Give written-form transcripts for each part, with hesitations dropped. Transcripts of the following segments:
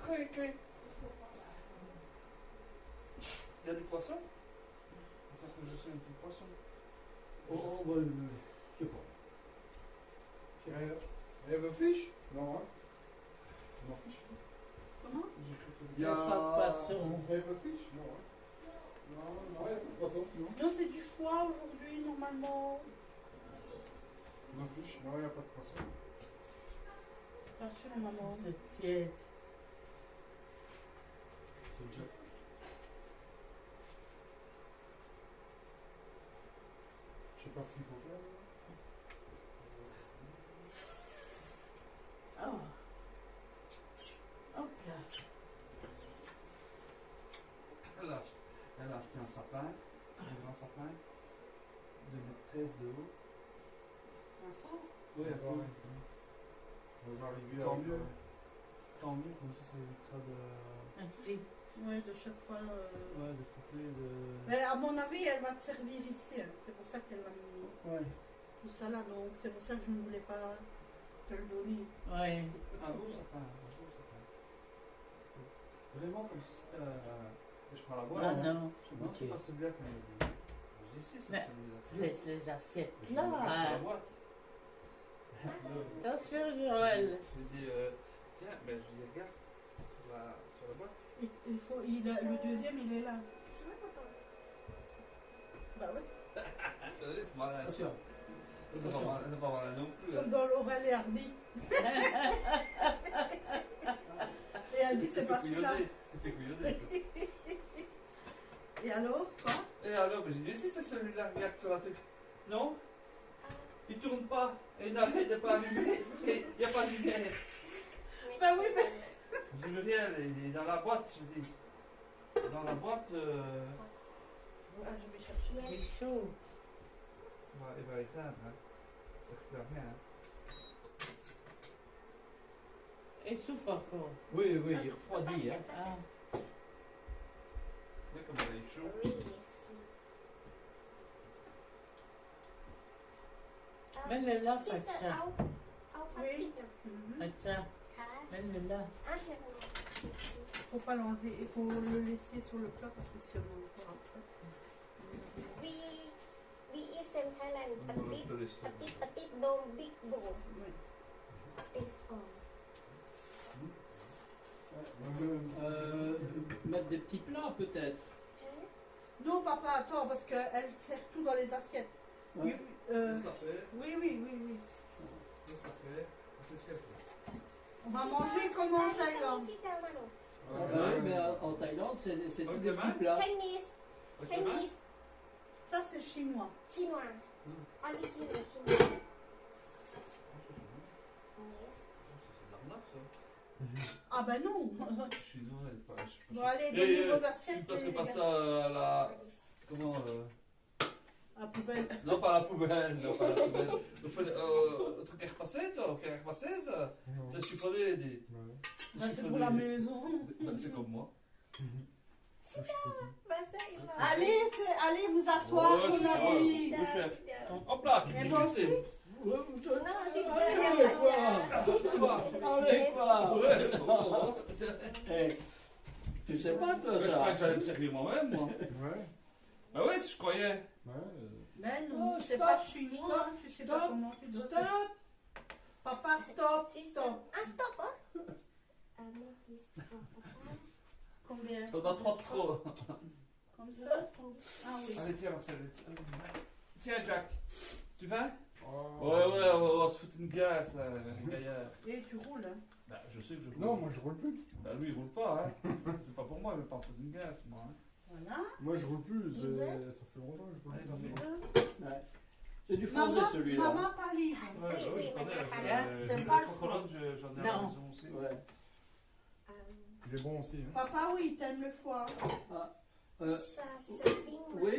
Il y a du poisson? Ça que je sais un peu de poisson. Oh, bah, je sais pas. Have a fish? Non, hein? No fish? Comment? J'ai cru que... Il y a Pas de poisson. Have a fish? Non, hein? Non, il n'y a pas de poisson, non? Non, c'est du foie aujourd'hui, normalement. No fish? Non, il n'y a pas de poisson. Attention, maman. C'est tiède. C'est déjà. Je sais pas ce qu'il faut faire. Oh. Hop là. Elle a acheté un sapin, un grand sapin, 2,13 m de haut. Un fort. Oui, Ouais, un fort. On va arriver Tant à. mieux. Tant mieux, comme ça évitera de... Ainsi. Ouais, de chaque fois. Ouais, de couper, de... Mais à mon avis, elle va te servir ici. Hein. C'est pour ça qu'elle m'a mis Ouais. tout ça là. Donc c'est pour ça que je ne voulais pas te le donner. Ouais. Un beau sapin, un beau sapin. Vraiment comme si c'était... Je prends la boîte. Non, hein. non. Non, c'est pas celui-là qu'elle m'a dit. J'ai dit, c'est Mais celui-là. laisse les assiettes Je vais le mettre sur la là. boîte. Attention, Joël. Je lui ai dit, tiens, ben je lui ai dit, regarde, sur la boîte. Le deuxième, il est là. C'est vrai, papa. Bah oui. C'est malin, ça. Attention. C'est pas malin non plus. Comme dans Laurel et Hardy. Et elle dit, c'est pas celui-là. T'es couillonné. Et alors, quoi? Et alors, ben, j'ai dit, mais si c'est celui-là, regarde sur la truc. Non, il tourne pas. Et il n'est pas allumé. Il n'y a pas de lumière. Bah oui, mais. Je dis, Muriel, il est dans la boîte, je dis. Dans la boîte, Ah, je vais chercher. Il est chaud. il va éteindre. Hein. Ça ne fait rien. Hein. Il souffle encore. Oui, oui, il refroidit. Hein. Ah. Tu vois comme il est chaud. Oui, si. Mets-le là, Sister, Fatia. au pastillo. Mhm. Fatia, Ah, mets-le là. c'est bon. Faut pas l'enlever, il faut le laisser sur le plat parce que si on l'envoie après. We eat in Thailand. Bon, je te laisse faire. Petit bowl, big bowl. Oui. It's all. Mettre des petits plats peut-être. Non, papa, attends, parce qu'elle sert tout dans les assiettes. Ouais. Laisse la faire. Oui. Laisse la faire. C'est ce qu'elle fait. On va manger comme en Thaïlande. Ah bah oui, mais en Thaïlande, c'est tout Ok, des man. petits plats. Chinese. Ok, Chinese. Ça, c'est chinois. Chinois. Original Chinois. Yes. C'est de l'arnaque, ça. Ah ben non. Je suis désolé, pas. Bon, allez, Et, donnez vos Tu assiettes. ne passerais les pas gars. ça à la. Comment À la poubelle. Non, pas à la poubelle, non, pas à la poubelle. Il faut un truc à repasser, toi, au à repasser, ça. T'as chiffonné, dit. Bah, c'est pour la maison. C'est comme moi. Bah, ça, il a. Allez vous asseoir, Ouais, mon c'est ça. ami. Le chef. Hop là, qui Et dit moi que c'est. aussi. Non, c'est Allez, quoi. Allez, quoi. Ouais, c'est bon. Eh, tu sais pas, toi, Je croyais ça. que j'allais me servir moi-même, moi. Ouais. Bah ouais, je croyais. Ouais. Mais non, Oh, c'est stop, pas chinois, stop, tu sais pas stop, comment tu dois. Stop. Papa, stop, stop. Ah, stop, hein. Combien? T'en as 3 de trop. Comme ça? Ah oui. Allez, tiens, Marcel. Tiens, Jack. Tu vas? Oh. Ouais, on va se foutre une glace, gaillard. Et tu roules, hein? Bah, je sais que je roule. Non, moi je roule plus. Bah, lui, il roule pas, hein. C'est pas pour moi, il veut pas me foutre une glace, moi. Hein. Voilà. Moi je roule plus. Ça fait longtemps que je roule plus. Ouais. C'est du français, celui-là. Maman pas libre. Ouais, Oui, bah oui, je connais. mais t'aimes J'ai pas des le crocolades, j'en ai à Non. la maison aussi. Ouais. Il est bon aussi. Hein. Papa, oui, t'aimes le foie. Oui.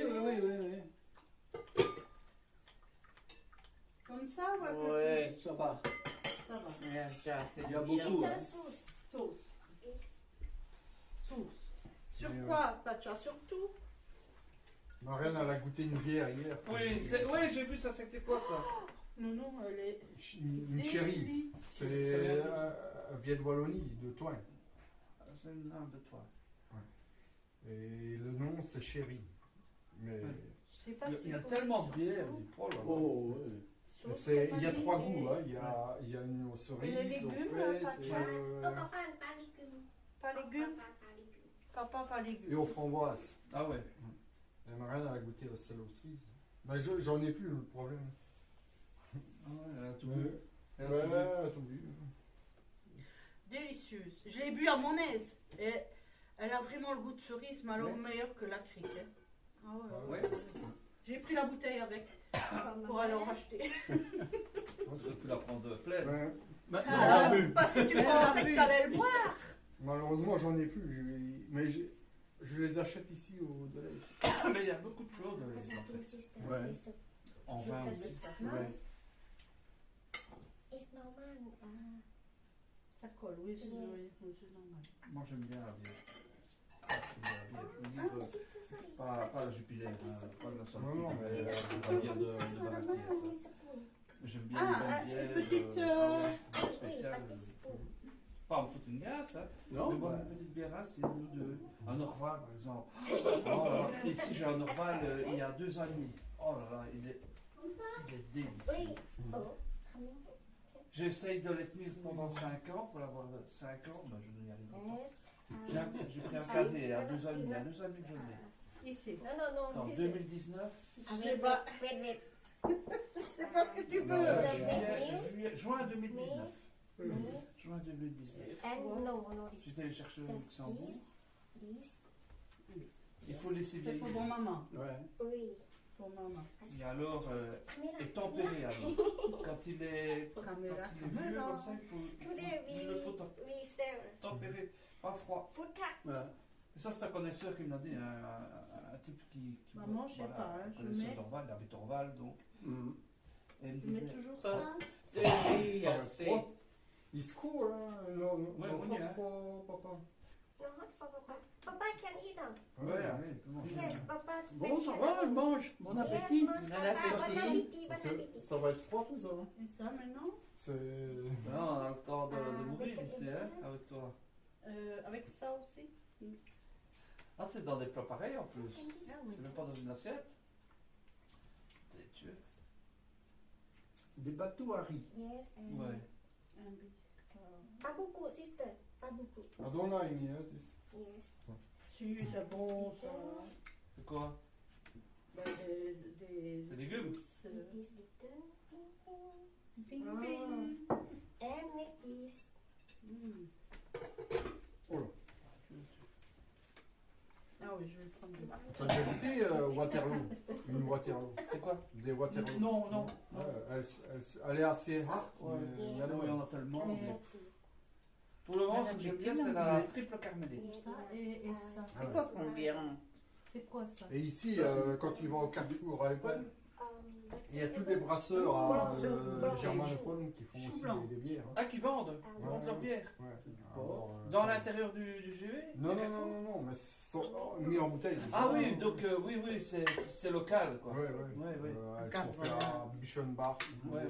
Comme ça ou un peu Ouais, ça va. plus? Ça va. Regarde, ça, c'est Il y a bien. beaucoup. Hein. Sauce. Sur Mais, quoi, Pacha? Sur tout? Marianne, elle a goûté une bière hier. Oui, j'ai vu ça, c'était quoi ça? Non, elle est. Une chérie. C'est vient de Wallonie, de Toin. c'est une arme de toi. Et le nom, c'est Chéri. Mais Ouais. Je sais pas Il si y a faut tellement de mettre bières. sur- Je dis, oh là là. Oh, ouais. sur il y a le 3 panier goûts. et- Hein. Il y a une aux cerises, Et les aux légumes, fraises pas de et, choix. Papa, pas légumes. Pas légumes. Pas légumes. Papa, pas légumes. et aux framboises. Ah ouais. Et Marianne, elle a goûté celle aux cerises. Ben, j'en ai plus le problème. Ah ouais, elle a tout Ouais. bu. Elle a tout Ouais, bu. elle a tout bu. Délicieuse. Je l'ai bu à mon aise. Et elle a vraiment le goût de cerise, mais alors Ouais. meilleur que la crique. Hein. Ah ouais, Ouais. J'ai pris la bouteille avec pour aller en racheter. Ouais, Tu peux la prendre pleine. ouais. Maintenant, Ah, on a bu. parce que tu pensais que t'allais le boire. Malheureusement, j'en ai plus. Mais je les achète ici au delà ici. Mais il y a beaucoup de choses en Ouais. En vin aussi. Ouais. It's normal. Ça colle, oui, c'est Yes. normal. Moi j'aime bien la bière. Je me dis Ah, sister, sorry. pas la jupilaire, pas la sortie, Non, non, mais mais, la bière de Valentier. It's a spoon. J'aime bien Ah, les ah, bonnes bières. une petite, Oui, spéciale. but it's spoon. Pas en foutre une gasse, hein. Non, Mais moi, bah, une petite bière, c'est nous deux. Un Orval, par exemple. Oh, ici, j'ai un Orval il y a 2 ans et demi. Oh là là, il est délicieux. Oui. Oh. J'essaye de le tenir pendant 5 ans, pour l'avoir 5 ans, mais je n'y arrive pas. Yes. J'ai pris un casier il y a 2 ans et demi, il y a 2 ans et demi que je l'ai. Ici. Non, non, En non. 2019, C'est pas. Wait. C'est pas ce que tu veux. juin 2019. Me. Juin 2019. And no, this. J'étais allé chercher au Luxembourg. This. Il faut laisser C'est pour vieillir. bon maman. ouais. Oui. Pour maman. Et alors, Camilla, et tempéré alors. Quand il est Caméra. vieux comme ça, Today il le faut we sell tempérer, pas froid. food truck. Ouais. Et ça, c'est un connaisseur qui me l'a dit, un type qui Maman, je sais pas, hein, un je connaisseur mets- d'Orval, il habite Orval, donc. Mhm. Et il me Tu mets disait, toujours Pas. ça. C'est Ça va être froid. Il se court, là. Ouais, on y est, hein. Papa. No hot for Papa. Papa can eat them. ouais, allez, comment Yes, Papa Bon, ça special. va, mange. Bon Yes, appétit. most Bon Papa. appétit. Bon appétit, bon appétit. Ça va être froid, tout ça. Hein. Et ça maintenant C'est. Non, on a le temps de mourir ici, hein, avec toi. avec ça aussi. Ah, tu es dans des plats pareils en plus. Ah oui. C'est même pas dans une assiette. T'es tué. Des bateaux à riz. Yes, and Ouais. Un but. pas beaucoup, sister. Pas beaucoup. Adona, il y a Yes. Si, c'est bon, ça. C'est quoi? Bah, Des légumes? euh, This little. Ping ping. And make this. Mm. Ah oui, je vais le prendre. T'as déjà goûté Waterloo? Une Waterloo. C'est quoi? Des Waterloo. Non, non. Ouais, elle est assez rare. Ouais, mais il y en a tellement. And mais- make this. Pour le moment, Elle a ce que j'aime des bien, c'est petits la noms, triple carmélite. Ça et ça. Ah C'est ouais. quoi qu'on vient? C'est quoi ça? Et ici, quand tu vas au Carrefour à Apple, il y a tous des les brasseurs à Blanc. germanophone qui font Chou aussi blanc. des bières. Hein. Ah, qui vendent? Ah, Ils vendent leur bière. Ouais. Dans l'intérieur du GV? Non, non, non, non, non, mais sont mis en bouteille. déjà. Ah oui, donc oui, c'est local, quoi. Ouais, ouais. Ouais. Elles sont faites à Bischenbach. Ouais,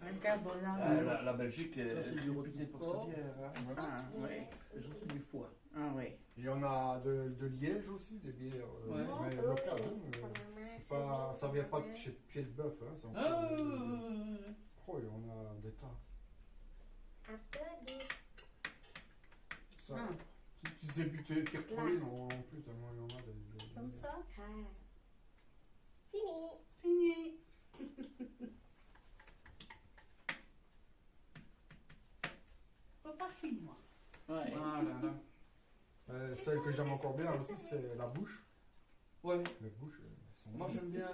Un carbonara. La Belgique est Ça, c'est du réputée pour sa Roquefort. bière. Hein. Ah, oui. Ça, c'est du foie. Ah oui. Et on a de Liège aussi, des bières Ouais. mais locales. Hein, c'est pas, ça vient pas de chez Pied de Bœuf. Hein, c'est encore Ah, Oh, et on a des tas. After this, Ça, Ah, tu sais plus t'y retrouver non plus, tellement il y en a des comme ça. fini. Fini. Repas chinois. Ouais. Ah là là. Celle que j'aime encore bien aussi, c'est la bouche. Ouais, Les bouches, elles sont moi j'aime bien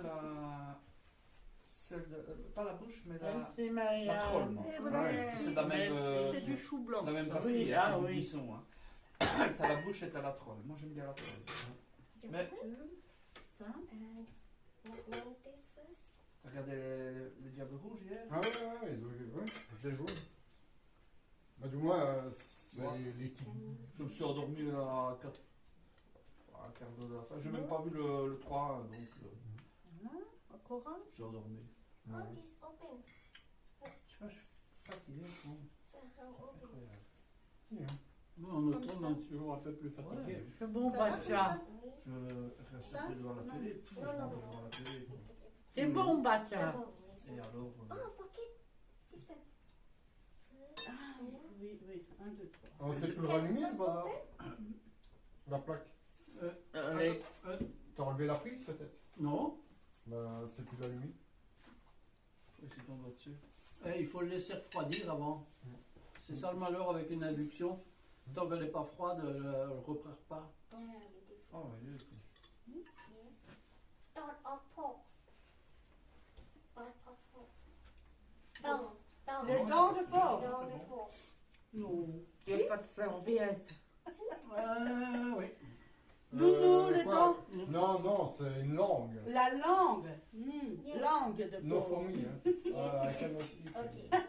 celle de, pas la bouche, mais Elle, la c'est Maria. troll, moi. Et voilà. Ouais, c'est de la même, C'est du chou blanc. la même Oui, brasserie, ah c'est du oui. buisson. Hein. T'as la bouche et t'as la troll. Moi j'aime bien la troll. Mais Ça. Want this first? t'as regardé les Diables Rouges hier? Ah ouais, je l'ai joué. Bah, du moins, c'est Ouais. l'équipe. Je me suis endormi à 4 à quart d'heure de la fin. J'ai même pas vu le 3, donc Voilà. Encore un. je me suis endormi. Oh, it's open. Je sais pas, je suis fatigué. Bon. How open? Incroyable. Yeah. En automne, on est toujours un peu plus fatigué. Ouais. C'est bon, Ça va comme Batcha. ça? Oui. Je reste Ça? devant la Non. télé. Pff, je Non, non, rentre non. devant la télé. C'est bon, C'est Batcha. bon, oui, c'est Et bon. alors Oh, forget. Sister. Ah, oui, oui. 1, 2, 3. Oh, c'est plus rallumé ce bazar. La plaque. Allez. T'as enlevé la prise peut-être? Non, Bah, c'est plus allumé. Oui, c'est ton doigt dessus. il faut le laisser refroidir avant. Mm. C'est ça le malheur avec une induction. Tant qu'elle n'est pas froide, elle ne repère pas. Ah, beautiful. Oh, oui, Yes, yes. Thought of pork. Thought of pork. Dents. Dents. Les dents de porc. Dents de porc. Non, il n'y a pas de serviette. Oui. Nounou, les quoi? dents. Non, non, c'est une langue. La langue. Yes. Langue de No porc. for me, hein. I cannot eat. Ok.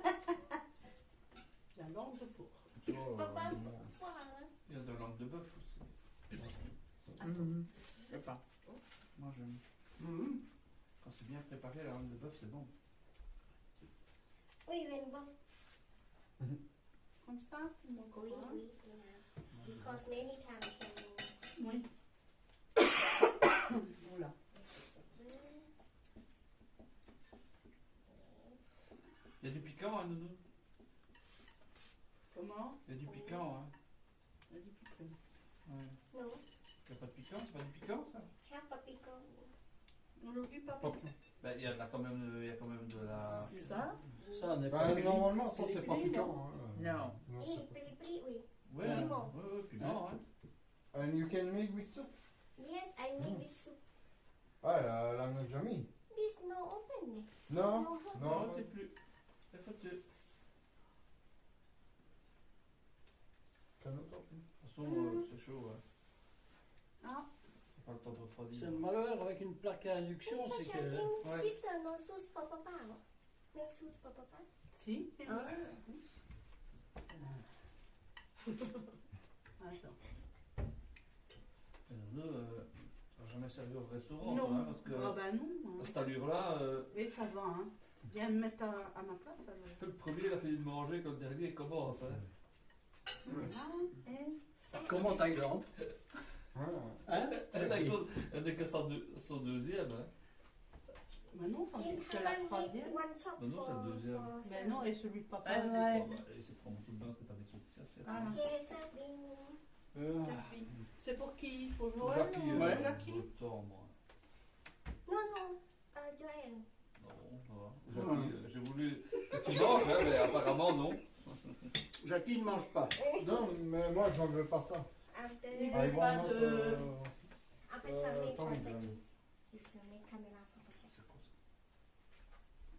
La langue de porc. So, Papa, no. pourquoi, hein? Il y a de la langue de bœuf aussi. Je sais pas. Moi, j'aime. Quand c'est bien préparé, la langue de bœuf, c'est bon. Oui, une bonne. Comme ça, mon Oui, copain. oui, yeah. Because many times can. Oui. Voilà. Il y a du piquant, hein, Nounou? Comment? Il y a du piquant, hein? Il y a du piquant. Ouais. No, Il n'y a pas de piquant? C'est pas du piquant, ça? have paprika. Aujourd'hui, pas Pas- piquant. Ben, il y a quand même, il y a quand même de la. Ça? Ça n'est pas Bah, fini. normalement, ça c'est pas Pili-pili, piquant. Hein. Non. Non, Et c'est pili pili, oui. Ouais, Ouais. piment. Ouais, piment, hein. pas- And you can make with soup? Yes, I need this soup. Ah, elle en a déjà mis. This no open. Non, No, Non, non. c'est plus. C'est pas de. De Cannot open. toute façon, c'est chaud, hein. Ah. C'est pas le temps de refroidir. C'est le malheur avec une plaque à induction, c'est que. Ouais. Sister, no sauce for papa. Make sauce for papa. Si. Ah. Attends. Nous, on n'a jamais servi au restaurant, Non. hein, parce que Ah bah non. à Hein. cette allure-là, Mais ça va, hein. Viens me mettre à ma place alors. le premier il a fini de manger quand le dernier commence. Hein. Voilà. Et Comment Thaïlande? Ouais. Hein? Elle n'est que son deuxième. Hein. bah non, j'en ai In que la Thailand, troisième. one shop Non, non, c'est le deuxième. for Mais non, et celui de papa. Ah ouais. Bon, bah, et c'est trop tout le bain que t'avais sur le petit assiette. Ah, non. Okay, serving. C'est pour qui? Pour Joël Jackie, ou ouais. Jackie? autant, moi. No, no. Joanne. Non, ça va. Jackie, j'ai voulu que tu manges, hein, mais apparemment non. Jackie ne mange pas. Non, mais moi j'en veux pas ça. After, Il I veut pas want de- after serving for Tom, Jackie. Sister, make camera for Jackie.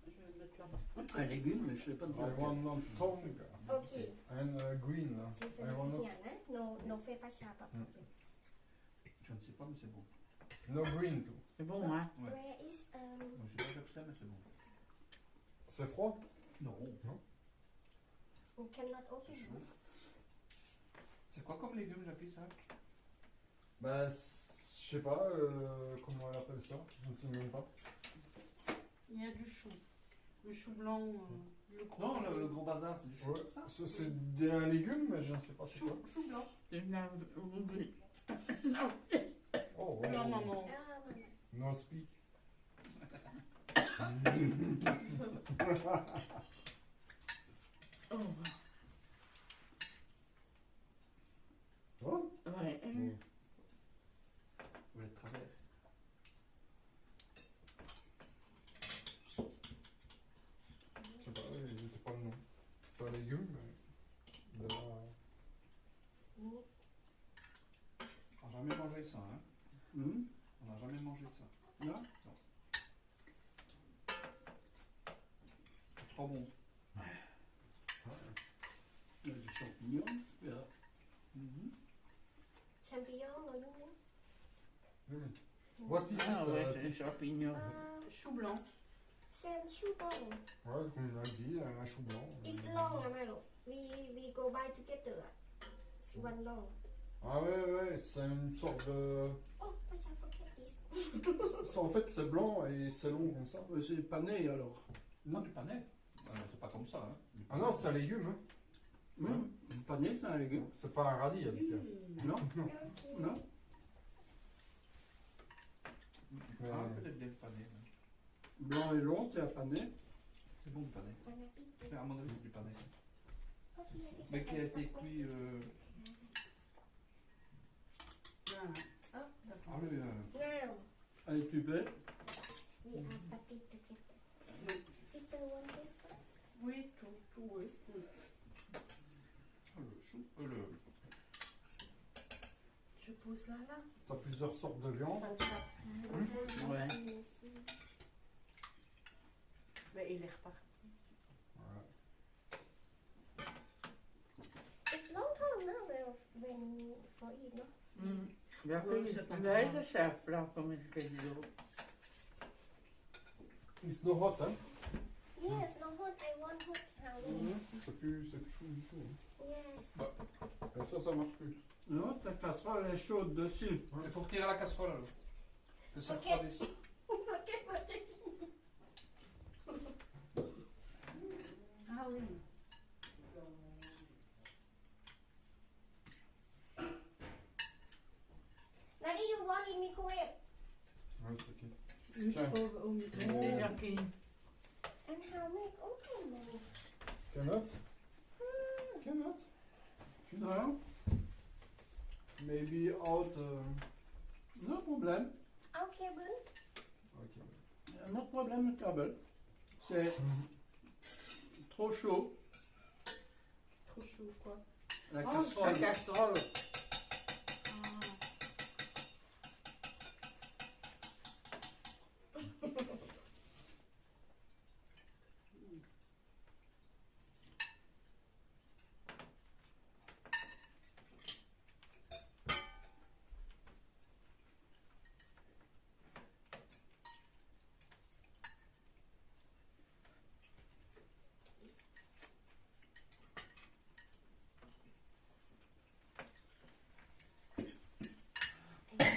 Je vais le mettre là-bas. Un légume, mais je ne sais pas de I quoi. want not tongue. Okay. And green. Là. Sister, I want not, yeah, no, no fait pas ça, papa. Je ne sais pas, mais c'est bon. no green too. C'est bon, hein? Ouais. Where is Moi, je sais pas que c'est, mais c'est bon. C'est froid? Non. we cannot open. C'est chaud. C'est quoi comme légume, Jackie, ça? Bah, je sais pas comment elle appelle ça. Je ne sais même pas. Il y a du chou. Le chou blanc, le gros. Non, le gros bazar, c'est du chou, Ouais. ça? C'est un légume, mais je ne sais pas c'est quoi. Chou blanc. C'est bien oublié. Oh, Non, non, non. Ah, maman. No speak. Oh. Oh. Ouais. Mm. Vous êtes travers. Je sais pas, je ne sais pas le nom. C'est un légume, mais de la... On n'a jamais mangé ça, hein? On n'a jamais mangé ça. Non? Non. C'est trop bon. Il y a des champignons. Là. Champignon, no you Mm. What is Ah it? ouais, c'est des this? champignons. Chou blanc. same chou blanc. Ouais, comme on a dit, un chou blanc. It's long, Amaro. We go by together. It's one long. Ah ouais, c'est une sorte de... Oh, but I forget this. En fait, c'est blanc et c'est long comme ça. C'est pané alors. Non, du panais. Ah, mais c'est pas comme ça, hein? Du Ah non, c'est un légume. Hein. Le panais, c'est un légume. C'est pas un radis, Alika. Non, Ok. non. Mais Ah, peut-être bien le panais. Blanc et long, c'est un panais. C'est bon le panais. Bon appétit. À mon avis, c'est du panais. Ok, c'est Mais qui a ça. été cuit. Voilà. Hop, Ah d'accord. oui, Now, Allez, tu veux. we are putting together. Oui. Sister, want this first? Oui, tout, oui. le chou. Je pose là. t'as plusieurs sortes de viande. Ouais. Ben, il est reparti. Voilà. It's long time now when for eat, no? Ja, Oui, vind c'est pas je wijze grave. chef, là, comme je te dis. It's no hot, hein. Yes, no hot. I want hot. How? C'est plus chaud du tout. Hein. Yes. Et ça marche plus. Non, ta casserole est chaude dessus. Il faut retirer la casserole alors. Que ça Ok. refroidisse. Ok, what? Ah oui. Daddy, you want in microwave? Ouais, c'est ok. Micro au micro. C'est Jacqueline. And how make open then? Cannot? Cannot? Non. Maybe out. No problème. Okay, bon. Ok. No problème, le câble. C'est trop chaud. Trop chaud, quoi. La Oh, la casserole. casserole. Ah.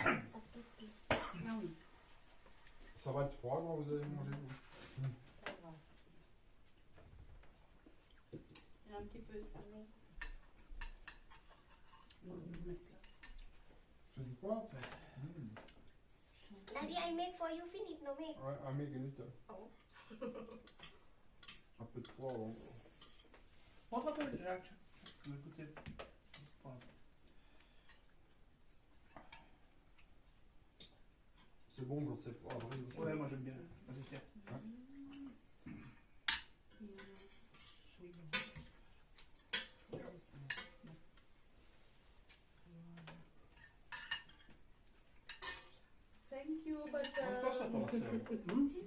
Ah oui, Ça va être froid quand vous allez manger. Vous. pas grave. Il y a un petit peu ça. On va le mettre là. Tu dis quoi? Daddy, I make for you. Finish, no make. Ouais, un mégalite. Oh. Un peu de poivre. Montre un peu, Jacques. Je vais goûter. C'est bon quand c'est poivré aussi. Ouais, moi j'aime bien. Vas-y, tiens. Thank you, but... Mange pas ça, toi, Marcel.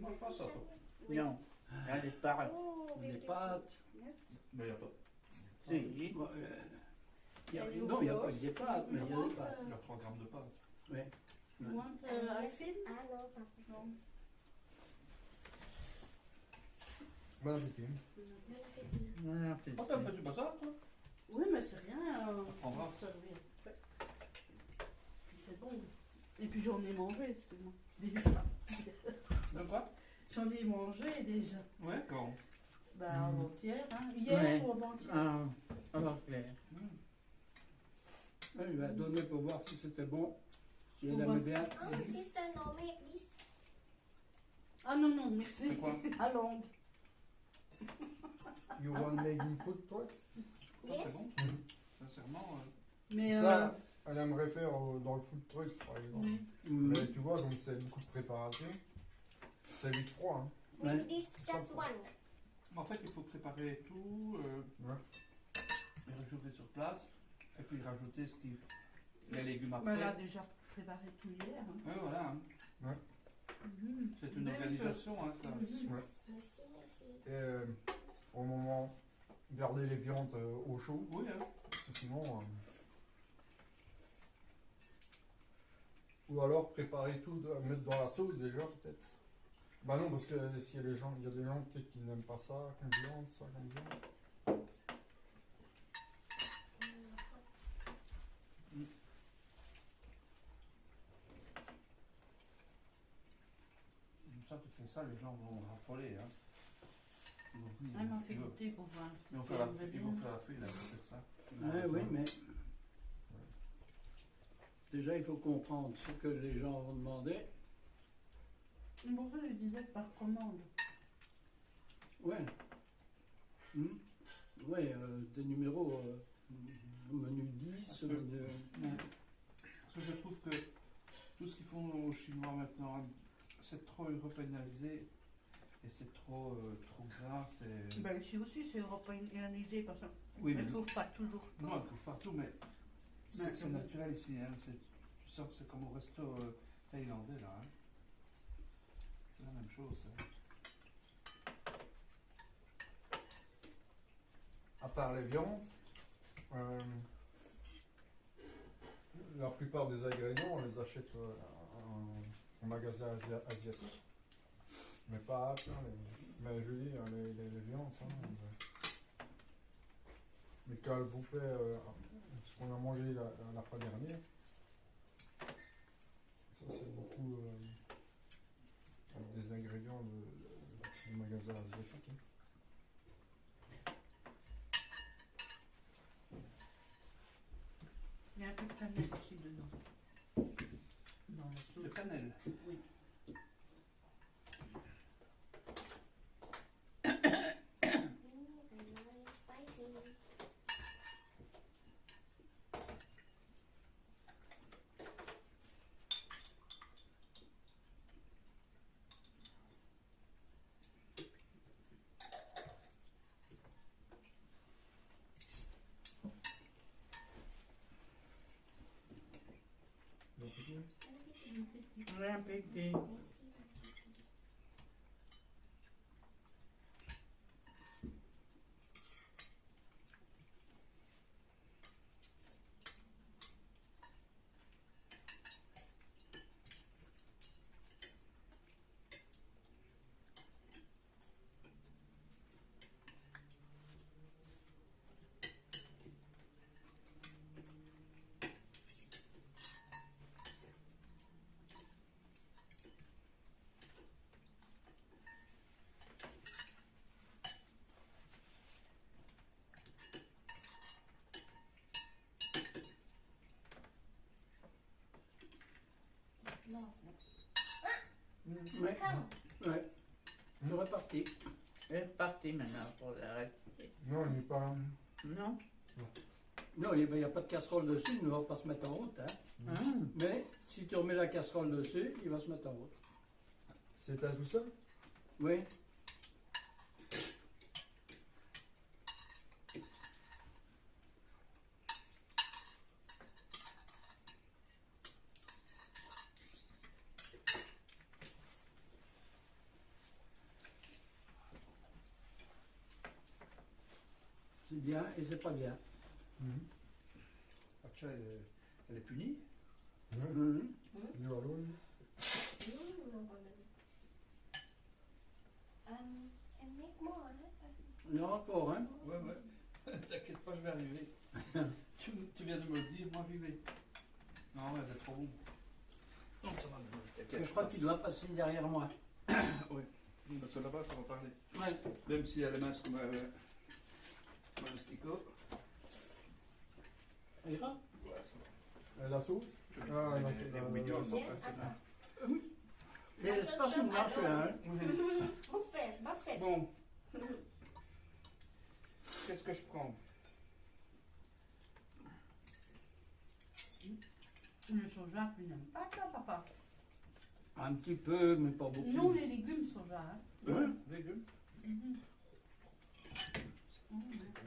Mange pas ça, toi. Non, elle est pas. Oh, Les beautiful. pâtes. Yes. Mais y a pas. Si. Non, il n'y a pas des pâtes, mais il y a des pâtes. Il y a 3 grammes de pâte. Ouais. You want I film? Ah, no, papa. Non. Bon appétit. Voilà, c'est Oh, t'as un petit bazar, toi? Oui, mais c'est rien. On va. servir après. Puis c'est bon. Et puis j'en ai mangé, excuse-moi. Déjà. De quoi? J'en ai mangé déjà. Ouais, quand? Bah, avant-hier, hein. Hier Ouais. ou avant-hier. Ah, alors clair. Il va donner pour voir si c'était bon. Si elle On aimait va- bien. Oh, sister, no make this. Ah non, non, merci. C'est quoi? À longue. You want making food trucks? Ça, Yes. c'est bon? Sincèrement. Mais Ça, elle aimerait faire dans le food trucks par exemple. Mm. Mais tu vois, donc c'est beaucoup de préparation. C'est vite froid. Hein. Ouais. With this, C'est just sympa. one. En fait, il faut préparer tout, Ouais. et réchauffer sur place, et puis rajouter les légumes bah, après. elle a déjà préparé tout hier. Hein. Ouais, voilà. hein. Mhm. C'est une Belle organisation, hein, ça. Mhm. Ouais. Merci, merci. Et au moment, garder les viandes au chaud. Oui, hein. Parce que sinon. Ou alors préparer tout, mettre dans la sauce déjà peut-être. Bah non, parce que s'il y a des gens, il y a des gens peut-être qui n'aiment pas ça comme viande, ça comme viande. Comme ça, tu fais ça, les gens vont raffoler. Hein. Donc, oui, Ah, m'a fait ils vont- goûter pour voir. ils vont faire la feuille là, pour faire ça. Ouais, oui, mais déjà il faut comprendre ce que les gens vont demander. Pour ça, je disais par commande. Ouais. Ouais, des numéros menu 10, menu... Parce que je trouve que tout ce qu'ils font aux Chinois maintenant, c'est trop européanisé et c'est trop gras. C'est... Ben, ici aussi, c'est européanisé parce qu'on Oui, ne mais trouve pas toujours. non, on trouve partout, mais c'est Ouais. c'est naturel ici. Hein. Tu sens que c'est comme au resto thaïlandais là. Hein. C'est la même chose. Hein. À part les viandes, la plupart des ingrédients, on les achète en magasin asiatique. Mais pas à Acre, hein, mais je dis, les viandes, ça. Mais quand vous faites ce qu'on a mangé la fois dernière, ça c'est beaucoup des ingrédients du magasin asiatique. Hein. Il y a un peu de cannelle aussi dedans. Dans la De sauce. cannelle. Oui. Spicy. Donc, Ouais, un peu de... Ouais, ouais. C'est reparti. C'est reparti maintenant pour la reste. non, il n'est pas. Non? Non, il n'y a pas de casserole dessus, il ne va pas se mettre en route. Hein. Mais si tu remets la casserole dessus, il va se mettre en route. C'est à tout ça? Oui. C'est bien et c'est pas bien. Pacha, elle est punie. Mhm. Du Halloween. Em make more, hein? Il y en a encore, hein. Ouais, ouais. T'inquiète pas, je vais arriver. tu viens de me le dire, moi j'y vais. Non, ouais, c'est trop bon. Non, ça va, t'inquiète. Je crois qu'il doit passer derrière moi. Oui. Parce que là-bas, ça va parler. Ouais. Même si elle est mince comme un sticot. Ça ira. Ouais, ça va. La sauce? Je Ah, non, les c'est mignons, la- non, Yes, c'est là. C'est pas sur le marché, hein. Buffet, buffet. Bon. Qu'est-ce que je prends? Le soja, tu n'aimes pas ça, papa? Un petit peu, mais pas beaucoup. Non, les légumes soja. Hein. Ouais. Légumes. Tu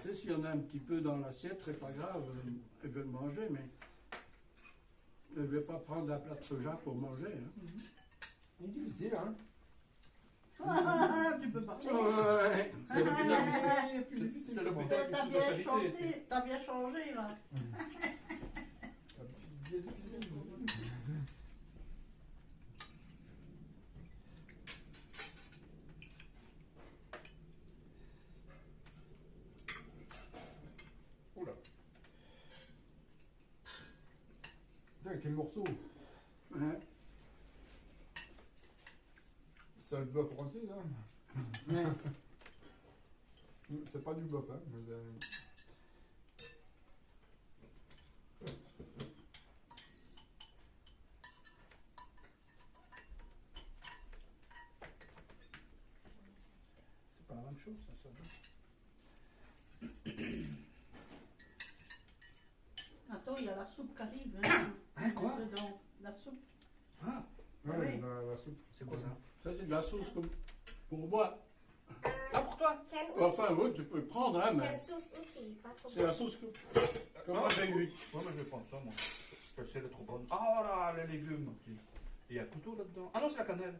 sais, s'il y en a un petit peu dans l'assiette, c'est pas grave, je vais le manger, mais je vais pas prendre un plat de soja pour manger. Hein. Il est difficile, hein? Tu peux pas. Ouais. C'est l'hôpital qui Ah, fait- c'est l'hôpital qui T'as fait bien la charité. chanté, t'as bien changé là. Il est difficile. Oula. Tiens, quel morceau? Ouais. C'est le bœuf rôti, hein? Ouais. C'est pas du bœuf, hein. Mais, C'est pas la même chose, ça. Attends, il y a la soupe qui arrive. Hein, quoi? Dedans. La soupe. Ah, ouais, Oui. la soupe. c'est quoi ça? Ça, c'est de la sauce comme pour moi. Ah, pour toi? Can Enfin, oui, tu peux le prendre, hein, mais sauce aussi, pas trop. c'est la sauce que moi j'ai eu. Ouais, mais je vais prendre ça, moi. Je sais, elle est trop bonne. Ah, voilà, les légumes. Il y a un couteau là-dedans. Ah non, c'est la cannelle.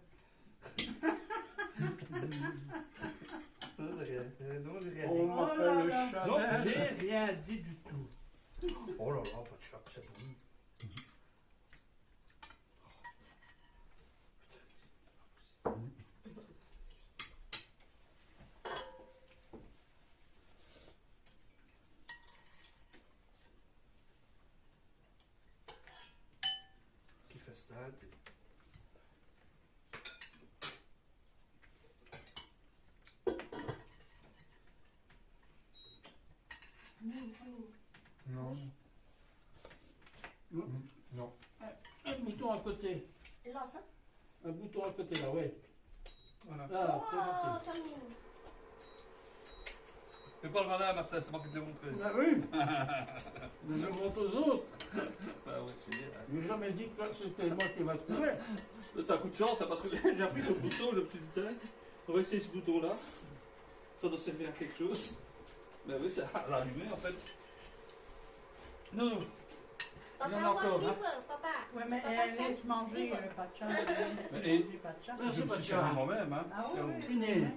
Non, j'ai rien On dit. m'appelle le là. Non, Chanel. j'ai rien dit du tout. Oh là là, pas de choc, c'est bon. Qui fait ça? Non. Non. Non. Un bouton à côté. Là, ça? Un bouton à côté, là, ouais. Voilà. Là, c'est Oh, gentil. t'as mis. Fais pas le malin, Marcel, c'est moi qui te l'ai montré. Ah oui. Mais je montre aux autres. Bah ouais, c'est bien. Je n'ai jamais dit que c'était moi qui m'a trouvé. C'est un coup de chance, hein, parce que j'ai appris le bouton, je me suis dit, tiens, on va essayer ce bouton-là. Ça doit servir à quelque chose. Mais oui, ça a allumé en fait. Non, Papa, Il y en a encore, what hein. fever, papa. Ouais, mais Papa, elle tiens. laisse manger Pacha. Elle laisse Et- manger Pacha. je me suis servi moi-même. Hein. Ah Et on- oui, oui. Fini. ouais.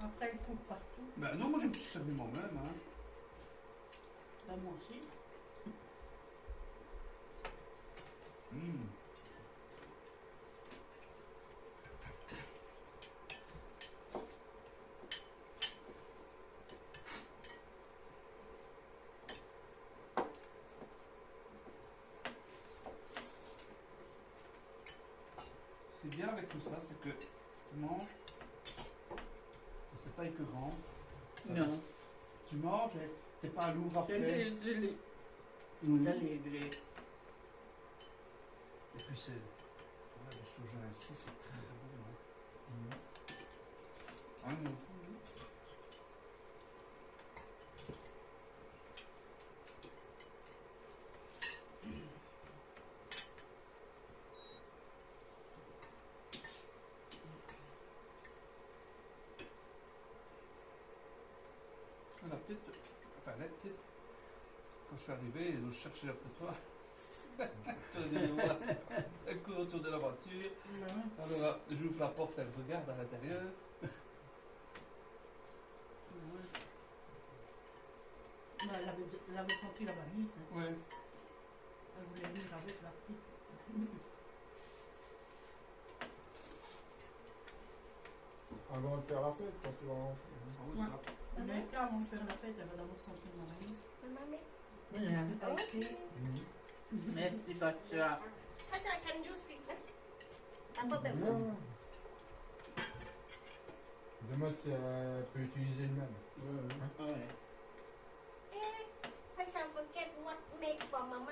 Après, elle court partout. Ben non, moi je me suis servi moi-même. Hein. Là, moi aussi. Hmm. Ce qui est bien avec tout ça, c'est que tu manges, et c'est pas écœurant. Non. Tu manges et t'es pas lourd C'est après. léger. Oui. C'est léger. Et puis c'est. Ouais, le soja ici, c'est très bon. Hein. Ah non. La petite, enfin la petite, quand je suis arrivé, je cherchais après toi. Elle court autour de la voiture. Alors j'ouvre la porte, elle regarde à l'intérieur. Bah, elle avait senti la valise. Hein. Ouais. Elle voulait venir avec la petite. Avant de faire la fête, quand tu vas rentrer. Ah oui, ça. Mais avant de faire la fête, elle va d'abord sentir ma valise. Maman, mais. Est-ce que t'as été? Merci, Pacha. Papa, can you speak? Papa, ben. Non. Demande si elle peut utiliser le même. Ouais. Papa, forget what made for mama.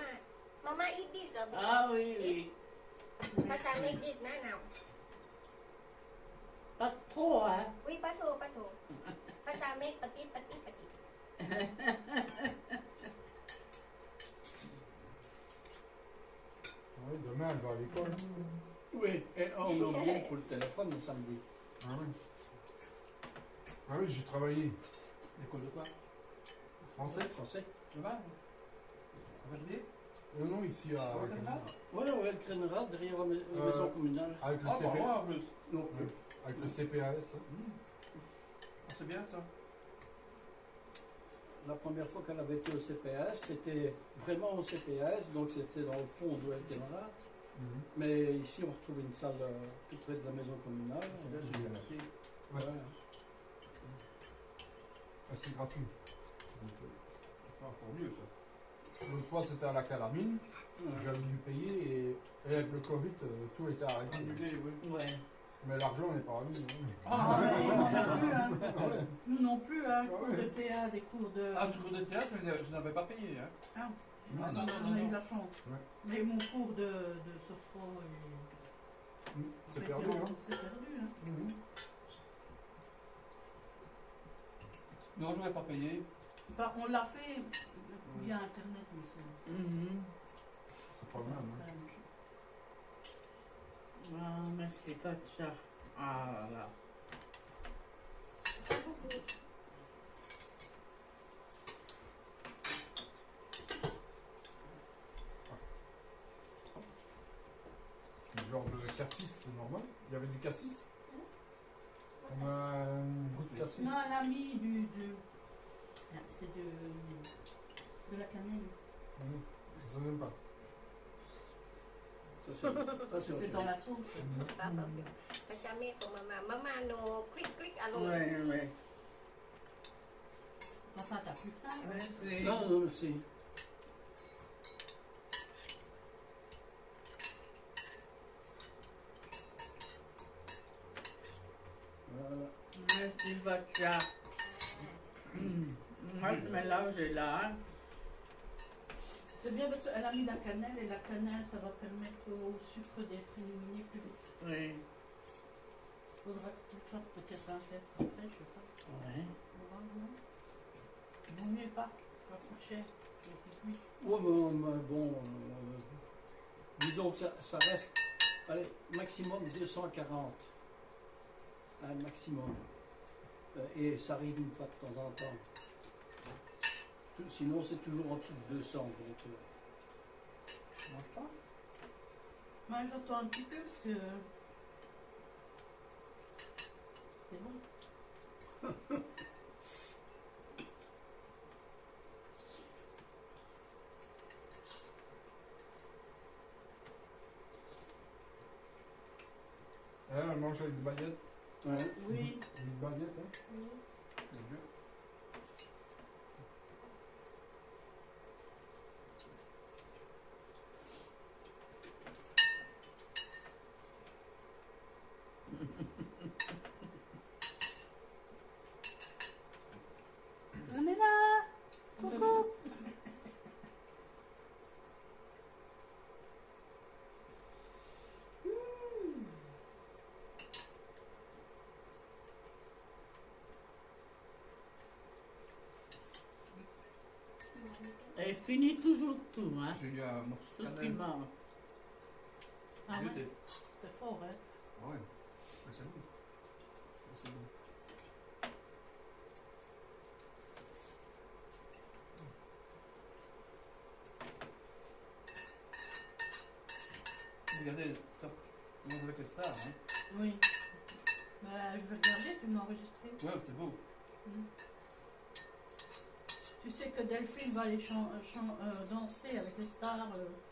Mama eat this, lah. Ah oui, oui. Papa make this now. Pas trop, hein. Oui, pas trop, pas trop. Papa make petit, petit, petit. Oui, demain elle va à l'école. Oui, et on a oublié pour le téléphone le samedi. Ah oui. Ah oui, j'ai travaillé. L'école de quoi? Français. Français. Ça va? À Vernier? Non, ici à. À Wagenheim? Oui, oui, elle crénera derrière la maison communale. Avec le Ah, bah CP. moi en plus. Non plus. Avec le CPAS. hein. Ah, c'est bien ça. La première fois qu'elle avait été au CPS, c'était vraiment au CPS, donc c'était dans le fond d'où elle démarra. Mhm. Mais ici, on retrouve une salle tout près de la maison communale. C'est bien, j'ai bien appris. Ouais. Ouais. Ah, c'est gratuit. Donc, C'est pas encore mieux ça. l'autre fois c'était à la Calamine. J'avais dû payer et avec le Covid, tout était arrêté. Annulé, oui. Ouais. Mais l'argent n'est pas revenu. Hein. Ah, mais ils n'ont pas vu, hein. Ah ouais. Nous non plus, hein. Ah Cours ouais. de théâtre, des cours de. Ah, du cours de théâtre, je n'avais pas payé. Hein. Ah, Ah, non, on non, a non, eu de non. la chance. Ouais. Mais mon cours de sophro C'est et- perdu, hein. C'est perdu, hein. Mhm. Non, je n'avais pas payé. Enfin, on l'a fait via internet, mais c'est Mhm. C'est pas le même. Hein. la même chose. Ah, merci, Katja. Ah là là. Pas beaucoup. Du genre de cassis, c'est normal. Il y avait du cassis. Comme un goût de cassis. Non, elle a mis ah, c'est de la cannelle. Mhm. Je n'aime pas. Ça, c'est C'est dans la sauce. Pas bien. Parce que jamais pour maman. Maman, no, clic, allons. Ouais, ouais. Enfin, t'as plus faim. hein. Merci. Non, non, merci. Voilà. Merci, Katja. Moi, je mélange là. Hein. C'est bien parce qu'elle a mis la cannelle et la cannelle, ça va permettre au sucre d'être éliminé plus vite. Oui. Faudra que tu fasses peut-être un test après, je sais pas. Ouais. On va, non? Vaut mieux pas, ça va coûter cher. Donc, oui. Ouais, bon, disons que ça reste, allez, maximum 240. Un maximum. Et ça arrive une fois de temps en temps. Sinon, c'est toujours en dessous de 200. Donc, mange pas. Moi, j'attends un petit peu parce que. C'est bon. Elle mange avec des baguettes. Ouais. Oui. Une baguette, hein. Oui. C'est bien. On est là. Coucou. Elle finit toujours tout, hein. J'ai eu un morceau Tout de ce qui cannelle. manque. Ah ouais, Jeté. c'est fort, hein. Ah ouais. Ouais, c'est bon. Ouais, c'est bon. Regardez, top. Commence avec les stars, hein. Oui. Bah, je vais regarder, tu m'as enregistré. Ouais, c'était beau. Tu sais que Delphine va aller danser avec les stars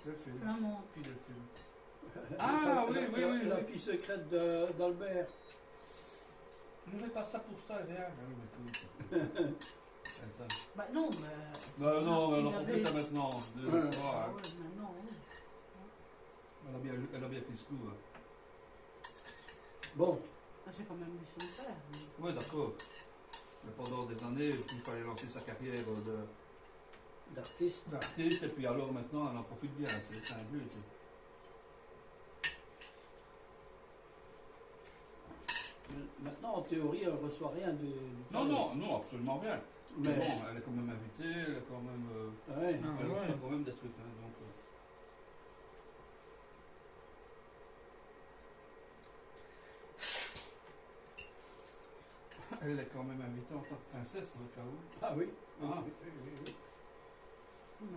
Le film. flamandes. Qui le film? Ah, oui, oui, oui, La oui. fille secrète d'Albert. Je ne fais pas ça pour ça, rien. Ah oui, mais écoute. C'est ça. Bah non, mais. Bah non, mais Il alors avait- complète maintenant. Deux, Ouais. trois, Ah hein. ouais, maintenant, oui. Elle a bien fait ce coup. Hein. Bon, Ah, c'est quand même du son père. Ouais, d'accord. Mais pendant des années, il fallait lancer sa carrière d'artiste. d'artiste, et puis alors maintenant, elle en profite bien. C'est un but. Maintenant, en théorie, elle ne reçoit rien de. Non, non, non, absolument rien. Mais Mais bon, elle est quand même invitée, elle est quand même. ouais. Ah, Elle ouais. reçoit quand même des trucs. Hein, donc, elle est quand même invitée en tant que princesse, au cas où. Ah oui. Ah. Oui. Ouais.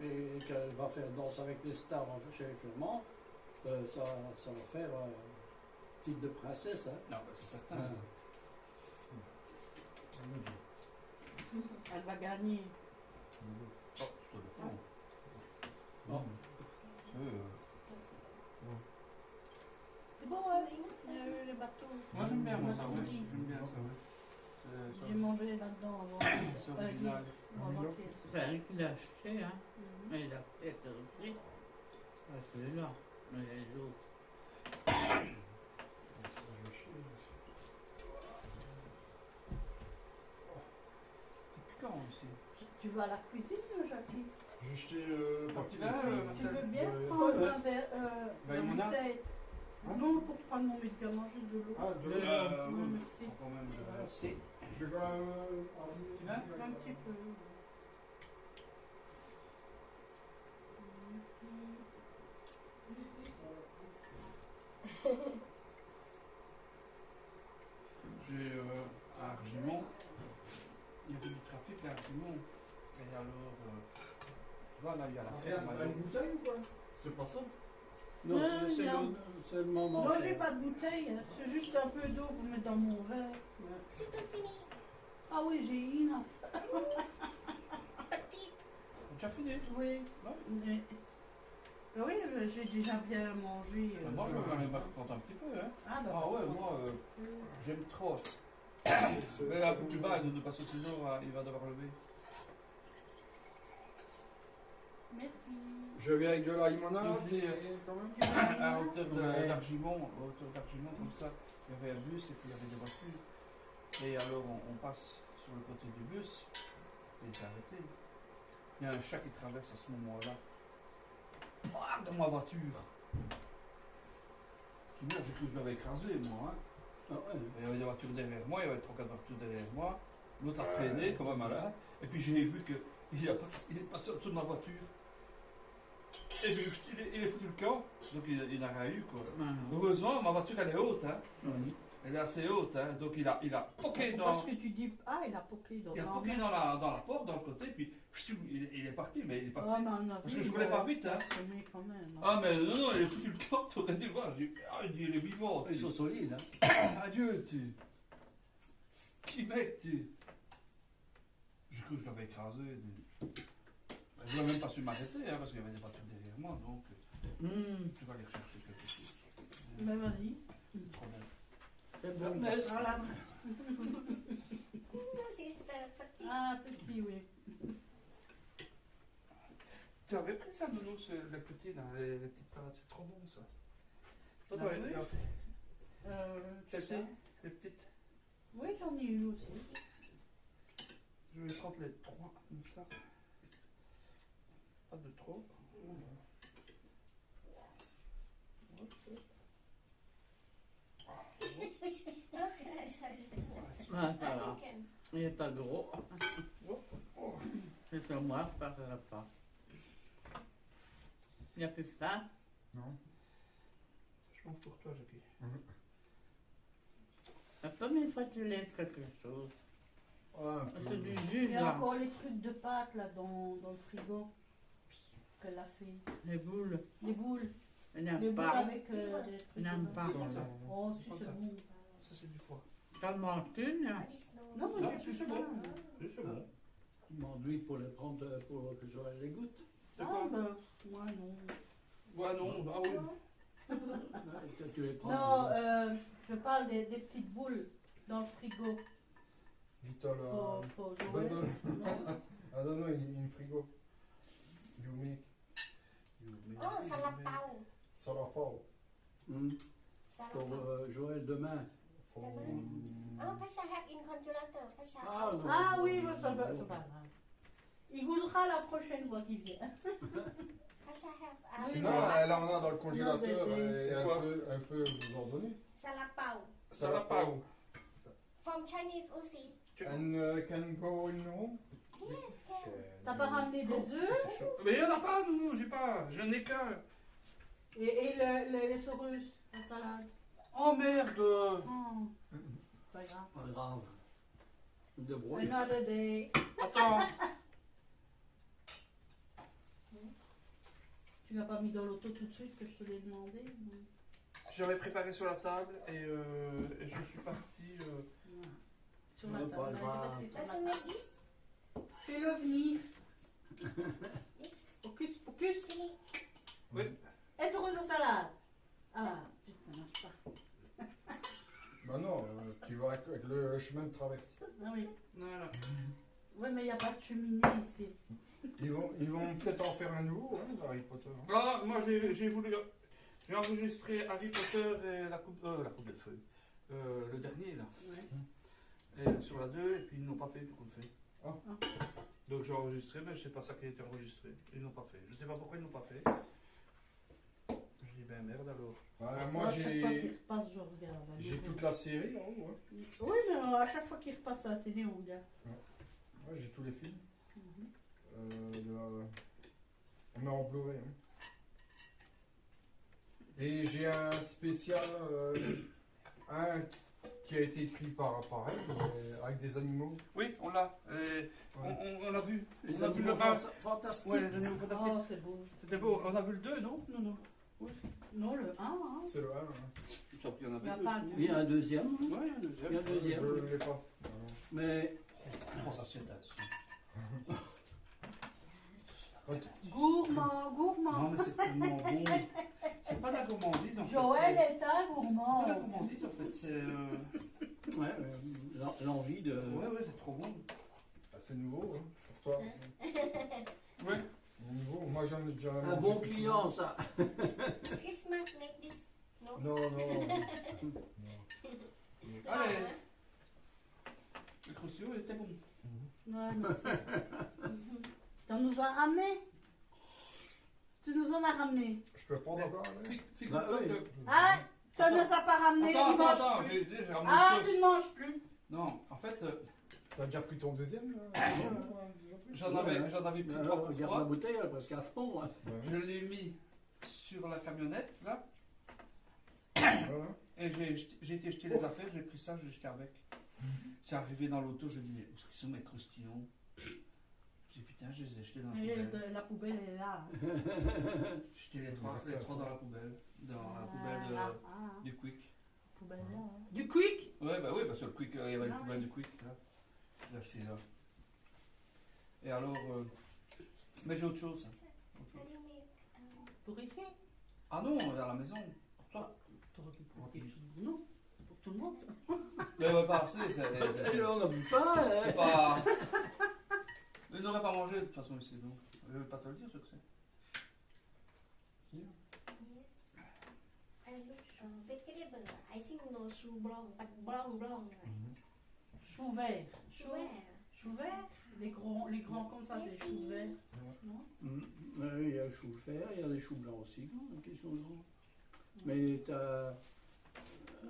Et qu'elle va faire danse avec les stars chez les Flamands, ça va faire titre de princesse. Hein. Non, bah, c'est certain. Ah. Elle va gagner. Oh, ça dépend. Bon. C'est beau, hein, les bateaux. Moi j'aime bien, moi, ça, Bateau ouais. dit. J'aime bien ça, ouais. C'est- J'ai mangé là-dedans avant. C'est original. avant-hier. C'est elle qui l'a acheté, hein. Mhm. Mais il a peut-être aussi. Ah, celui-là. Mais les autres. je chie. C'est piquant aussi. Tu vas à la cuisine, Jackie? J'ai jeté Quand tu vas, Tu veux bien de- prendre ouais. un verre, Bah, la il m'en a. bouteille? Hein? Non, pour prendre mon médicament, juste de l'eau. Ah, de Le- l'eau. oui, mais merci. quand même. C'est Je vais quand même. Tu vas Un petit peu. J'ai à Argimont, il y avait du trafic à Argimont. Et alors, voilà, il y a la ferme. Une bouteille ou quoi? C'est pas ça? non, Non, c'est non. c'est le moment. Non, j'ai pas de bouteille, hein. C'est juste un peu d'eau pour mettre dans mon verre. C'est tout fini. Ah oui, j'ai une affaire. Petit. Tu as fini? Oui. Ouais. Mais... Ben oui, j'ai déjà bien mangé. Moi, je vais aller me reprendre un petit peu. Hein. Ah, bah, Ah ouais, moi, j'aime trop. C'est- Mais là, c'est tu bon. vas, nous passer sinon, il va devoir lever. Merci. Je viens avec de la limonade. Donc, Quand même. Tu veux À une hauteur Ouais. d'Argimont, comme ça, il y avait un bus et puis il y avait des voitures. Et alors on passe sur le côté du bus et il s'est arrêté. Il y a un chat qui traverse à ce moment-là. Ah, dans ma voiture. Sinon, j'ai cru que je l'avais écrasé, moi. Hein. Ah ouais. Il y avait des voitures derrière moi, il y avait 3-4 voitures derrière moi. L'autre a freiné comme un malin. Et puis j'ai vu qu'il est passé au-dessous de ma voiture. Et puis il est foutu le camp, donc il n'a rien eu quoi. Heureusement, ma voiture elle est haute, hein. Elle est assez haute, hein. Donc il a poqué dans. Parce que tu dis, ah, il a poqué dans Il a la poqué dans la porte, dans le côté, puis il est parti, mais il est passé. Ah, mais on a Parce vu, que je voulais pas vite, hein. ça sonnait quand même. Ah mais non, il est foutu le camp, t'aurais dû le voir. Je dis, ah, il est vivant. Ils sont solides. Hein. Adieu, tu. Qui mec, tu. J'ai cru que je l'avais écrasé. Je n'ai même pas su m'arrêter, hein, parce qu'il y avait des voitures derrière moi, donc je vais aller rechercher quelque chose. Ben vas-y. Trop bien. C'est bon. Voilà. Sister, petit. Ah, petit, oui. Tu avais pris ça, Nounou, les petits, là, les petites pâtes, c'est trop bon ça. Toi, Ah t'avais oui. regarde. Je sais Celle-ci, pas. les petites. Oui, j'en ai eu aussi. Je vais prendre les 3 comme ça. Pas de trop. Ah, ça va. Il n'est pas gros. C'est sur moi, je ne parlerai pas. Il n'y a plus faim. Non. Je mange pour toi, Jackie. La première fois que tu laisses quelque chose. Ah, C'est du Il jus, y a là. encore les trucs de pâte là dans le frigo qu'elle a fait. Les boules. Les boules. Il Les n'aime boules pas. avec des trucs. Il n'aime dedans. pas. Oh, si c'est bon. Ça, c'est du foie. T'en manges une, hein? Non, mais Non, j'ai si, plus c'est ça. bon. Oui, c'est bon. Ils m'enduit pour les prendre pour que j'aurai les gouttes. C'est Ah, quoi ben, moi non. Ouais, non, ah oui. Que tu les prends. Non, je parle des petites boules dans le frigo. Little. Faut jouer. Bundle. Non. I don't know, in frigo. You make. Oh, salapao. Salapao. Pour Salapao. Joël demain. For. Oh, Pasha have in congelator. Pasha. non. Ah oui, mais ça va. Il goûtera la prochaine fois qu'il vient. Pasha have. Oui, Sinon, elle en a dans le congélateur Non, et c'est quoi elle peut vous en donner. Salapao. Salapao. From Chinese aussi. And can go in room? Yes, can. T'as pas ramené des œufs C'est chaud. Mais il n'y en a pas, Nounou, j'ai pas. Je n'ai qu'un. et les saurus, la salade. Oh merde. Oh, pas grave. Pas grave. Débrouille. Another day. Attends. Tu l'as pas mis dans l'auto tout de suite que je te l'ai demandé? J'avais préparé sur la table et je suis parti. Sur la Non, table. pas On a grave. resté sur la Does it table. make this? Fais-le venir. This? Focus, focus. Fini. Oui. Est-ce heureuse la salade? Ah, zut, ça marche pas. Bah non, tu vas avec le chemin de traversée. Ah oui. Voilà. Ouais, mais il n'y a pas de cheminée ici. Ils vont peut-être en faire un nouveau, hein, Harry Potter. Hein. Ah, moi j'ai voulu. J'ai enregistré Harry Potter et la coupe de feu. Le dernier là. Ouais. Et sur la 2, et puis ils n'ont pas fait tout compte fait. Ah. Donc j'ai enregistré, mais je sais pas ça qui a été enregistré. Ils n'ont pas fait. Je sais pas pourquoi ils n'ont pas fait. Je dis ben merde alors. Moi À chaque fois qu'il j'ai repasse, je regarde. à j'ai nouveau. toute la série en haut. Hein. Oui, mais à chaque fois qu'il repasse à la télé, on regarde. Ouais, j'ai tous les films. Mhm. On met en Blu-ray. Hein. Et j'ai un spécial, un qui a été écrit par elle, mais avec des animaux. Oui, on l'a. Ouais. On a vu. Les On a vu le animaux 1. fantastiques. Ouais, les animaux fantastiques. Oh, c'est beau. C'était beau. On a vu le 2, non? Non. Non, le 1, hein. C'est le 1. Hein. Il y en Il y avait a deux. pas sinon. de- Il y a un deuxième, hein. Ouais, il y a un deuxième. Il y a un deuxième. Je ne l'ai pas. Mais Oh, ça c'est dingue. Gourmand, Non, gourmand. mais c'est tellement bon. C'est pas de la gourmandise en fait. Joël c'est- est un C'est pas gourmand. de la gourmandise en fait. C'est. ouais, l'envie de. Ouais, c'est trop bon. Ah, c'est nouveau, hein, pour toi. Ouais. Nouveau. Moi j'en ai déjà Un mangé bon plus client, ça. Christmas make this. No. souvent. Non. Allez. Le croustillant il était bon. Ouais, merci. Tu nous as ramené. Tu nous en as ramené. Je peux prendre encore un Figure-toi Bah oui. que. Ah, tu ne nous as pas ramené. tu manges Attends, plus. j'ai ramené Ah, une tu chose. ne manges plus. Non, en fait, T'as déjà pris ton deuxième là j'en avais pris Alors, trois pour regarde la trois. bouteille, elle est presque à fond. Hein. Je l'ai mis sur la camionnette, là, Voilà. et j'ai été jeter les affaires, j'ai pris ça, je l'ai jeté avec. C'est arrivé dans l'auto, je dis, mais où sont mes croustillons? J'ai dit, putain, je les ai jetés dans la Et poubelle. la poubelle est là. J'ai jeté les trois dans la poubelle. Dans la poubelle Voilà. du Quick. Poubelle là. Du quick. Ouais, bah oui, parce que le Quick, il y avait une Ah poubelle oui. du Quick, là. J'ai acheté là. Et alors, mais j'ai autre chose. Can you make Pour ici. Ah non, à la maison, pour toi. T'aurais pu prendre quelque chose pour nous. Pour tout le monde. Mais ouais, pas assez, c'est On n'a plus faim. Hein. c'est pas. Ils n'auraient pas mangé de toute façon ici, donc. Je vais pas te le dire ce que c'est. yes? I look vegetable. I think no chou blanc, but blanc. Chou vert. Chou. Where? Chou vert. Les grands comme ça, des choux verts. Non? Il y a le chou vert, il y a des choux blancs aussi, qui sont grands. Mais t'as.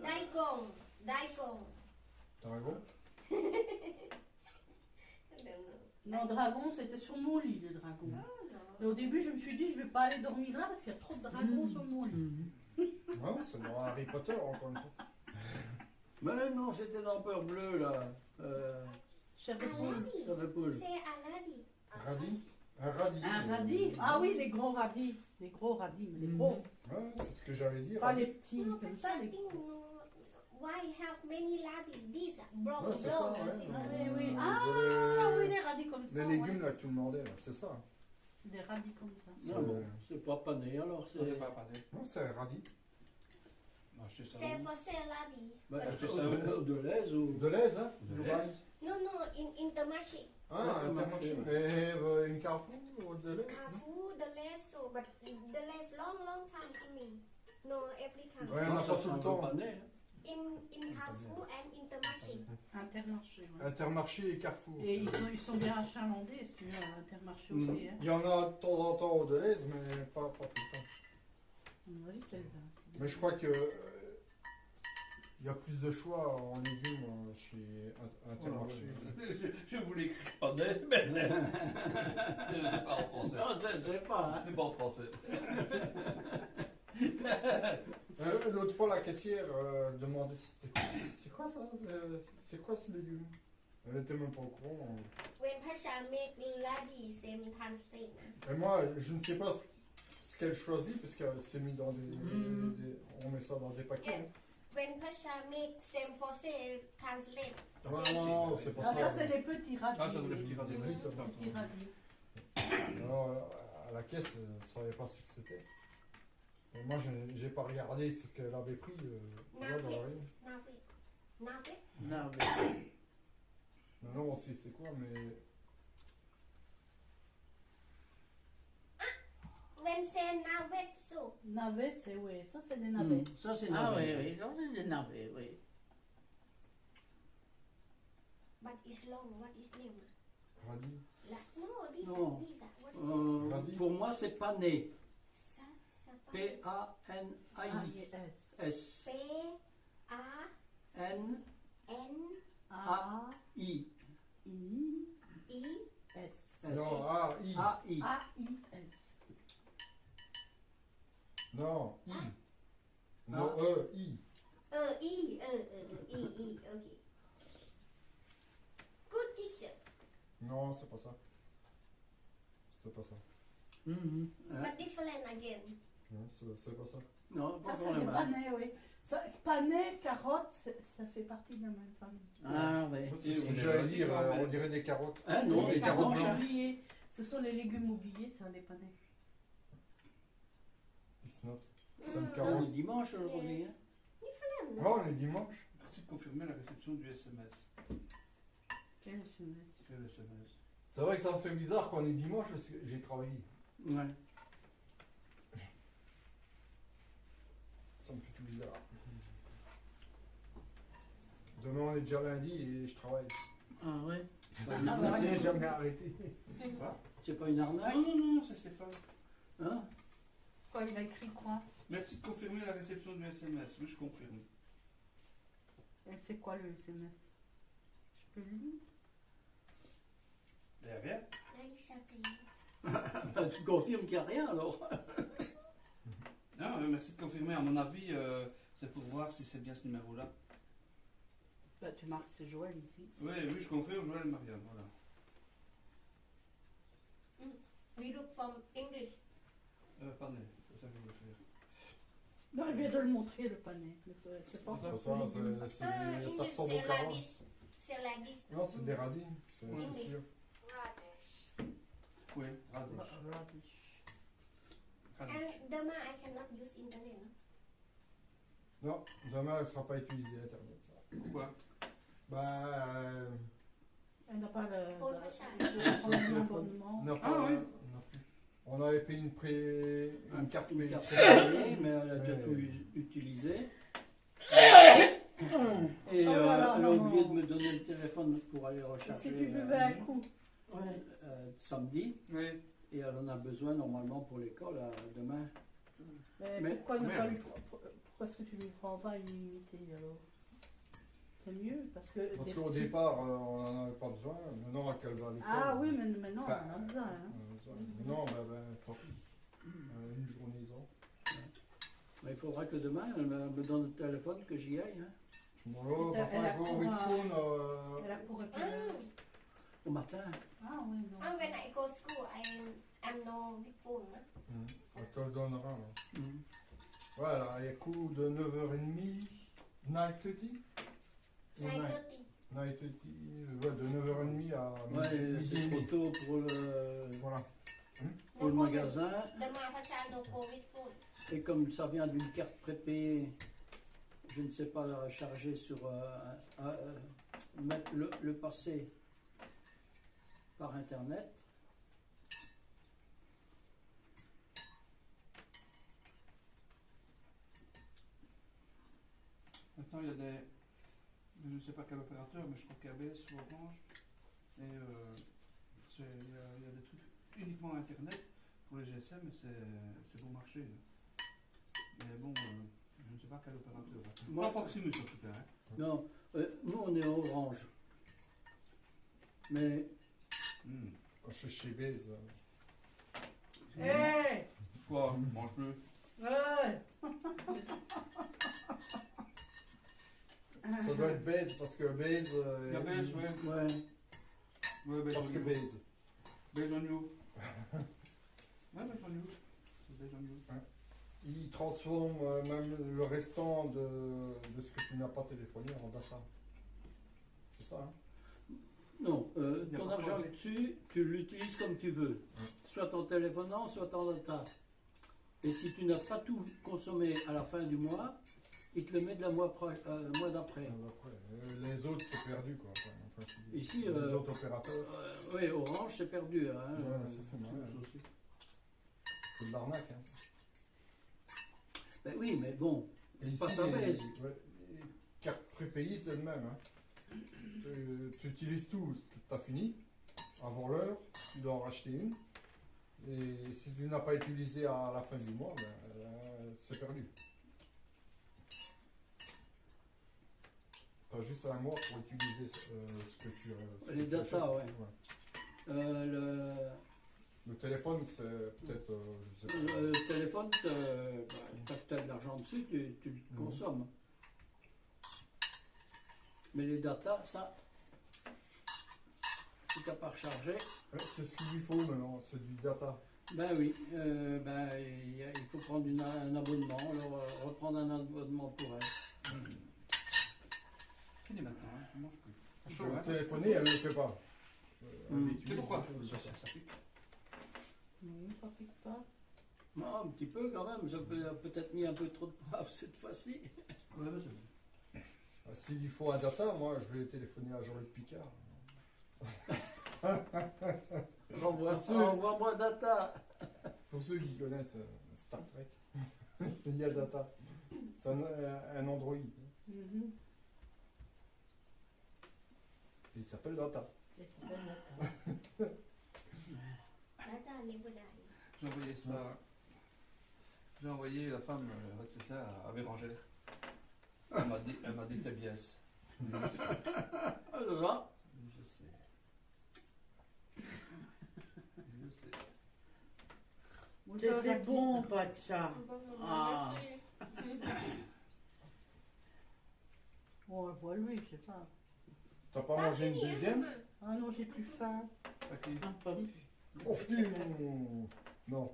Daikon. T'as un gros I don't know. Non, dragon, c'était sur mon lit, le dragon. No. Et au début, je me suis dit, je vais pas aller dormir là parce qu'il y a trop de dragons sur mon lit. Non, c'est dans Harry Potter encore une fois. Mais non, c'était dans Peur Bleue, là. Chair de poule. Aladi. Ça fait poule. C'est Aladi. Radis Un radis. Un radis. Ah oui, les gros radis. Les gros radis, mais les gros. Ouais, c'est ce que j'allais dire. Pas les petits No, comme but ça. Les... something no. Why have many ladi? These are brown. Ouais, c'est ça, ouais. this is- Ah oui, oui. Vous Ah avez- oui, les radis comme ça. Les ouais. légumes là que tu demandais, là, c'est ça. C'est des radis comme ça. C'est- Non, bon, c'est pas pané alors. C'est C'est. pas pané. Non, c'est un radis. On a acheté ça. C'est for sale ladi. Bah, Acheter au- ça au- de l'aise ou. De l'aise, hein De Dubaï. l'aise. No, in Intermarché. Ah, Ouais, Intermarché. Intermarché, Et une Carrefour de l'aise non Carrefour, the less so, but the less long time coming. No, every time. Ouais, on n'a pas tout le temps. Pané, hein. In Carrefour and Intermarché. Intermarché. Ouais. Intermarché et Carrefour. Et ils sont bien achalandés, si tu veux, à Intermarché Mm. aussi. Hein. Il y en a de temps en temps au Deleuze, mais pas tout le temps. À mon avis, c'est Mais je crois que il y a plus de choix en légumes chez Intermarché. Je voulais écrire pané, mais c'est pas en français. Non, je sais pas. Hein. C'est pas en français. L'autre fois, la caissière demandait c'est quoi ça C'est quoi ce légume Elle était même pas au courant. When Pasha make ladi, same translate. Et moi, je ne sais pas ce qu'elle choisit, parce qu'elle s'est mis dans on met ça dans des paquets. hein. When Pasha make same for sale, translate. Non, c'est pas Ah, ça, ça. c'est les petits radis. Ah, ça, c'est les petits radis. Les petits radis. Non, à la caisse, elle ne savait pas ce que c'était. Et moi, j'ai pas regardé ce qu'elle avait pris. Là, dans la rue. Navet. Non, Non, on sait c'est quoi, mais. When c'est navetsu. Navet, c'est oui, ça c'est des navets. Ça, c'est Ah oui, navet. oui, j'en ai des navets, oui. But it's long. What is name? Radis. No, this No. is what is Radis. Pour moi, c'est pané. sa P-A-N-A-I-S. A-I-S. P A N-I. N A-I-S. I Non, A-I. A-I. A-I-S. Non, I. Ah. Non, E-I. I. Okay. Good teacher. Non, c'est pas ça. C'est pas ça. Mhm. But different again. Non, c'est pas ça. Non, pas Ça pour c'est les des mains. panais, oui. Ça, panais, carottes, ça fait partie de la même famille. Ah oui. C'est ce que j'allais dire, on dirait des carottes. Hein, non, Les les carottes carottes blanches. oubliés. Ce sont les légumes oubliés, ça, les panais. It's not. C'est une On est carotte. dimanche aujourd'hui. Yes. Hein. Oh, on est dimanche. Merci de confirmer la réception du SMS. Quel SMS? Quel SMS? C'est vrai que ça me fait bizarre quand on est dimanche parce que j'ai travaillé. Ouais. Ça me fait tout bizarre. Demain on est déjà lundi et je travaille. Ah oui. Je n'ai jamais arrêté. C'est pas une arnaque, Non, non, non, c'est Stéphane. hein? Quoi, il a écrit quoi? Merci de confirmer la réception du SMS. Oui, je confirme. Et c'est quoi le SMS? Je peux le lire? Derrière. Ben, tu confirmes qu'il n'y a rien alors. Non, merci de confirmer. À mon avis, c'est pour voir si c'est bien ce numéro-là. Bah, tu marques, c'est Joël ici. Oui, oui, je confirme. Joël Marianne, voilà. We look from English. Pardon, c'est ça que je voulais faire. Non, il vient de le montrer, le panais. Mais c'est pas C'est encore pas ça, les légumes. ça English, ressemble c'est aux carottes. radish. C'est radish. Non, c'est des radis, c'est sûr. Oui, radish. Radish. Radish. And demain, I cannot use internet. No? Non, demain elle ne sera pas utilisée internet. Ça. Pourquoi? Bah, Elle n'a pas le. Pour le le abonnement. on n'a pas. Ah oui. on n'a plus. On avait payé une carte Une payée. carte payée, mais elle a déjà Ouais. tout utilisé. Et Oh là là, elle a non, oublié non. de me donner le téléphone pour aller Et recharger. si tu buvais un coup? Samedi. Oui. Et elle en a besoin normalement pour l'école demain. Mais- Pourquoi ne pas merde. lui pourquoi est-ce que tu lui prends pas une unité alors? C'est mieux parce que. Parce des qu'au petits- départ, on n'en avait pas besoin. Maintenant, qu'elle va à l'école. Ah oui, mais maintenant Enfin, on en a besoin. Hein. Non, tant pis. Une journaison. Mais il faudra que demain elle me donne le téléphone que j'y aille. Hein. Tomorrow, Elle a papa, go cours with à- phone. Elle a cours à quelle heure? Au matin. Ah oui, non. When I go school, I'm no big phone. No? Elle te le donnera. Là. Mhm. Voilà, il y a cours de 9h30. 9h30 Ou 9:30. 9h30, ouais, de 9h30 à Ouais, midi c'est et trop demi. tôt pour le Voilà. pour le magasin. Demain, Pacha no go with phone. Et comme ça vient d'une carte prépayée, je ne sais pas la recharger sur mettre le passer par internet. Maintenant, il y a des. Je ne sais pas quel opérateur, mais je crois qu'ABS ou Orange. Et il y a des trucs uniquement Internet pour les GSM, mais c'est bon marché. Mais bon, je ne sais pas quel opérateur. Moi- Pas Proximus en tout cas. Hein. Non, nous on est Orange. Mais Chez Baze. Hé! Quoi? Mange plus. Ouais! Ça doit être Baze parce que Baze. Il y a Base, ouais. ouais, Ouais, Base Parce on que you. Baze. Base on you. Ouais, Base on you. C'est Base on you. Il transforme même le restant de ce que tu n'as pas téléphoné en data. C'est ça, hein? non, Il y a ton pas de argent problème. dessus, tu l'utilises comme tu veux. Soit en téléphonant, soit en data. Et si tu n'as pas tout consommé à la fin du mois, il te le met de la mois d'après. Après, les autres, c'est perdu, quoi. Enfin, Ici, les autres opérateurs. Oui, Orange, c'est perdu. Hein, Ouais, c'est Proximus marrant. aussi. c'est de l'arnaque. Hein. Ben oui, mais bon. Et ici, Pas ça baise. les cartes prépayées, c'est le même. Hein. Tu utilises tout, t'as fini. Avant l'heure, tu dois en racheter une. Et si tu n'as pas utilisé à la fin du mois, ben, c'est perdu. Tu as juste un mois pour utiliser ce que tu Les datas, achètes. ouais. Le téléphone, c'est peut-être. Je sais pas. Le téléphone, tu as peut-être de l'argent dessus, tu le consommes. Mais les datas, ça, si tu n'as pas rechargé, Ouais, c'est ce qu'il lui faut maintenant, c'est du data. ben oui, il faut prendre un abonnement, alors reprendre un abonnement pour elle. Fini maintenant, hein, je mange plus. Chaud, Le hein. téléphoner, elle ne le fait pas. Elle Mm. utilise C'est pourquoi du ça, data. ça pique. Non, ça pique pas. Non, un petit peu quand même, j'ai peut-être mis un peu trop de poivre cette fois-ci. Ouais, mais c'est- Ah, s'il lui faut un data, moi je vais téléphoner à Jean-Luc Picard. Envoie-moi data. Pour ceux qui connaissent Star Trek, il y a data. C'est un Android. Mhm. Il s'appelle Data. Et c'est bien d'accord. Data never die. J'ai envoyé ça. J'ai envoyé la femme, c'est ça, à Bérangère. Elle m'a dit t'es biaise. Alors là, Je sais. Je sais. C'était bon, Pacha. Ah. Bon, on voit lui, je sais pas. T'as pas mangé une deuxième? Ah non, j'ai plus faim. Pas qui Un peu. Oh putain, non.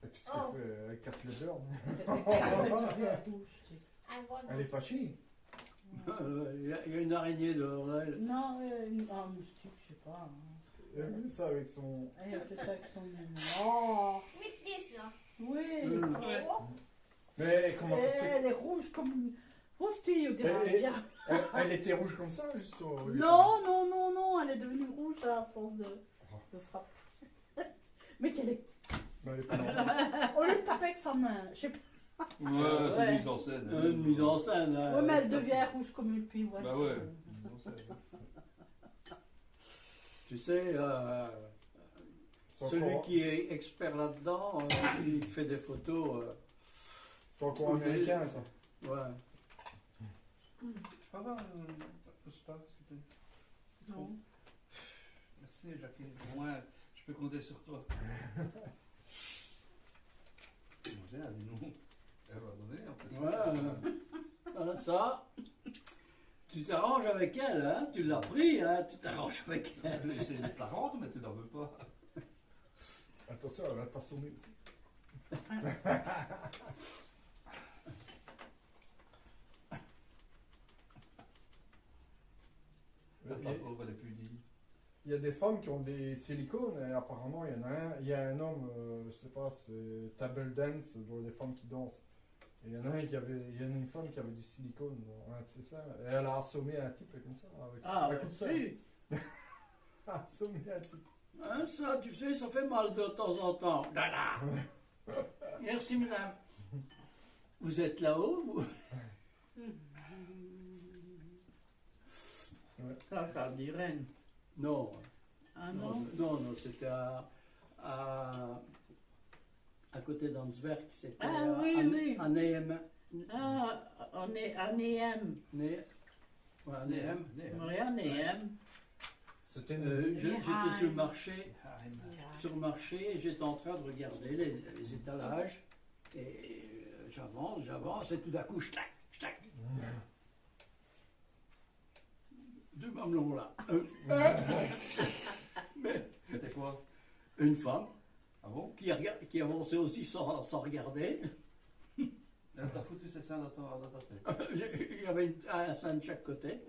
Qu'est-ce qu'elle fait? Elle casse le beurre. I want Elle est fâchée. il y a une araignée dehors là. Non, un moustique, je sais pas. Hein. Elle a vu ça avec son. Elle a fait ça avec son. Oh with this, là. oui. Oh. Mais comment ça se fait? Elle est rouge comme une. Pauvre fille, on dirait un Elle- diable. Elle était rouge comme ça, juste au. Non, non, non, non, elle est devenue rouge à force de frapper. Mais qu'elle est. Mais elle est pas normale. On lui tape avec sa main. Je sais pas. Ouais, Ouais. c'est une mise en scène. Une mise en scène. hein. Ouais, mais elle devient rouge comme une pie. Voilà. Bah ouais. Mise en scène. Tu sais, C'est celui encore- qui est expert là-dedans, il fait des photos. C'est encore américain, ça. Ouais. Je peux avoir le spa, s'il te plaît? Non. Merci, Jacqueline. Au moins, je peux compter sur toi. J'ai un nom. Elle va donner, en fait. Ouais. Ça, tu t'arranges avec elle, hein? Tu l'as pris, hein? Tu t'arranges avec elle. Elle essaie de la rendre, mais tu n'en veux pas. Attention, elle va t'assommer aussi. La pauvre, elle est punie. Il y a des femmes qui ont des silicones et apparemment il y a un homme, je sais pas, c'est table dance, dans les femmes qui dansent. Et il y en a un qui avait, il y en a une femme qui avait du silicone dans un de ses seins et elle a assommé un type comme ça avec Ah, un coup de sein. oui. Assommé un type. Hein, ça, tu sais, ça fait mal de temps en temps. Dada. Merci, madame. Vous êtes là-haut, vous? Ça dirait. Non. Ah non? Non, c'était à côté d'Ansberg. C'était Ah, oui, oui. à Nehem. Ah, on est à Nehem. Ouais, à Nehem. Oui, à Nehem. C'était une... J'étais Ah, sur le marché. Sur le marché, et j'étais en train de regarder les étalages. Et j'avance, et tout d'un coup, tac. Deux mamelons là. C'était quoi? Une femme Ah bon? qui avançait aussi sans regarder. Elle t'a foutu ses seins dans ta tête. J'avais un sein de chaque côté.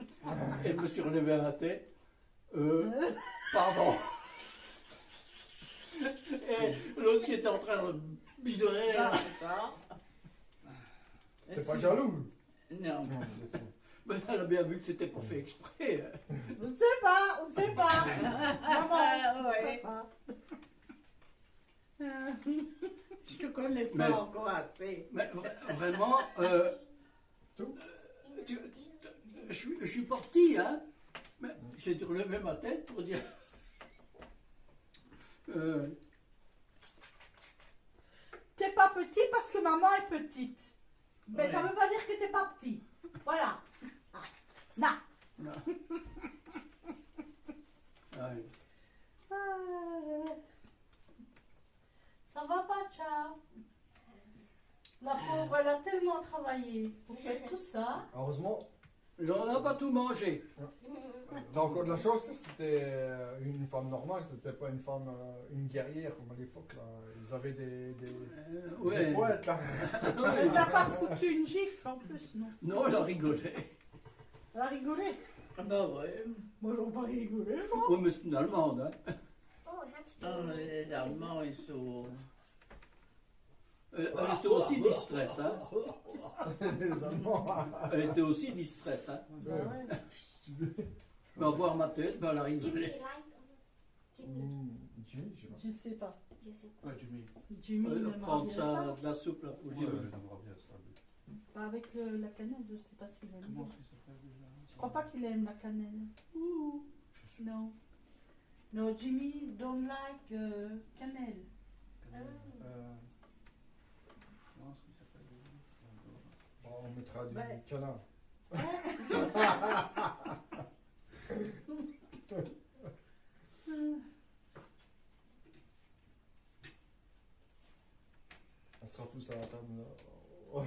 Et je me suis relevé à la tête. Pardon. Et l'autre qui était en train de bidonner. T'es pas jaloux? Non. Non, laisse-moi. Mais elle a bien vu que c'était pas fait exprès. On ne sait pas, on ne sait pas. Maman, on ne sait Ouais. pas. Je te connais pas Mais- encore assez. Mais vraiment, Tout. je suis parti, hein. Mais j'ai dû relever ma tête pour dire. T'es pas petit parce que maman est petite. Mais Ouais. ça veut pas dire que t'es pas petit. Voilà. Ah. Non. Non. Ouais. Ça va pas, ciao. La pauvre, elle a tellement travaillé pour faire tout ça. Heureusement, On n'a pas tout mangé. t'as encore de la chance, c'était une femme normale, c'était pas une femme, une guerrière comme à l'époque. Là. Ils avaient des Ouais. poètes là. Elle t'a pas foutu une gifle en plus, non? Non, elle a rigolé. Elle a rigolé. Ah bah ouais. Moi, j'aurais pas rigolé, moi. Oui, mais c'est une Allemande, hein. Oh, that's Ah, les Allemands, ils sont... Elle était aussi distraite, hein. Les Allemands. Elle était aussi distraite, hein. Bah ouais. Mais à voir ma tête, ben, elle a Jimmy rigolé. like Jimmy. Jimmy, je sais pas. Je sais pas. Je sais pas. Ouais, Jimmy. Jimmy, il aimera Prendre bien ça, ça. de la soupe, là. Ou Ouais, Jimmy. il aimera bien ça. lui. Pas avec la cannelle, je sais pas s'il aime Comment bien. ça s'appelle déjà? Je crois pas qu'il aime la cannelle. Ouh. Je suis Non. No, Jimmy don't like cannelle. Comment est-ce qu'il s'appelle déjà? Bon, on mettra du Ouais. canard. On sort tous à la table. Là.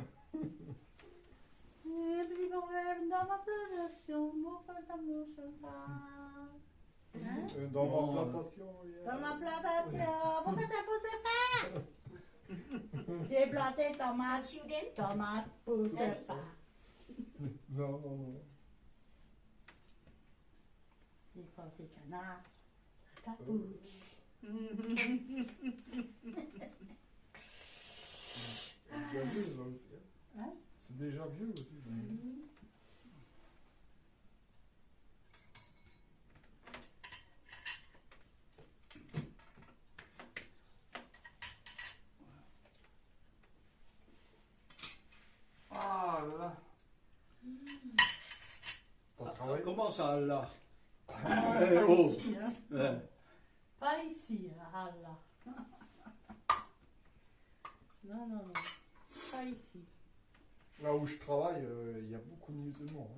Et puis mon rêve dans ma plantation, mon pantalon champagne. Hein? Dans Bon, ma plantation. il y a- Dans ma plantation, pourquoi ça poussait pas? J'ai planté For tomate, children, tomate poussait pas. Non, non, non. J'ai planté canard, ça pousse. C'est déjà vieux, là aussi. Hein? C'est déjà vieux aussi. Ah là. T'as travaillé? Comment ça, là? Pas Oh. ici, hein. Ouais. Pas ici, ah là. Non, non, non. Pas ici. Là où je travaille, il y a beaucoup de musulmans.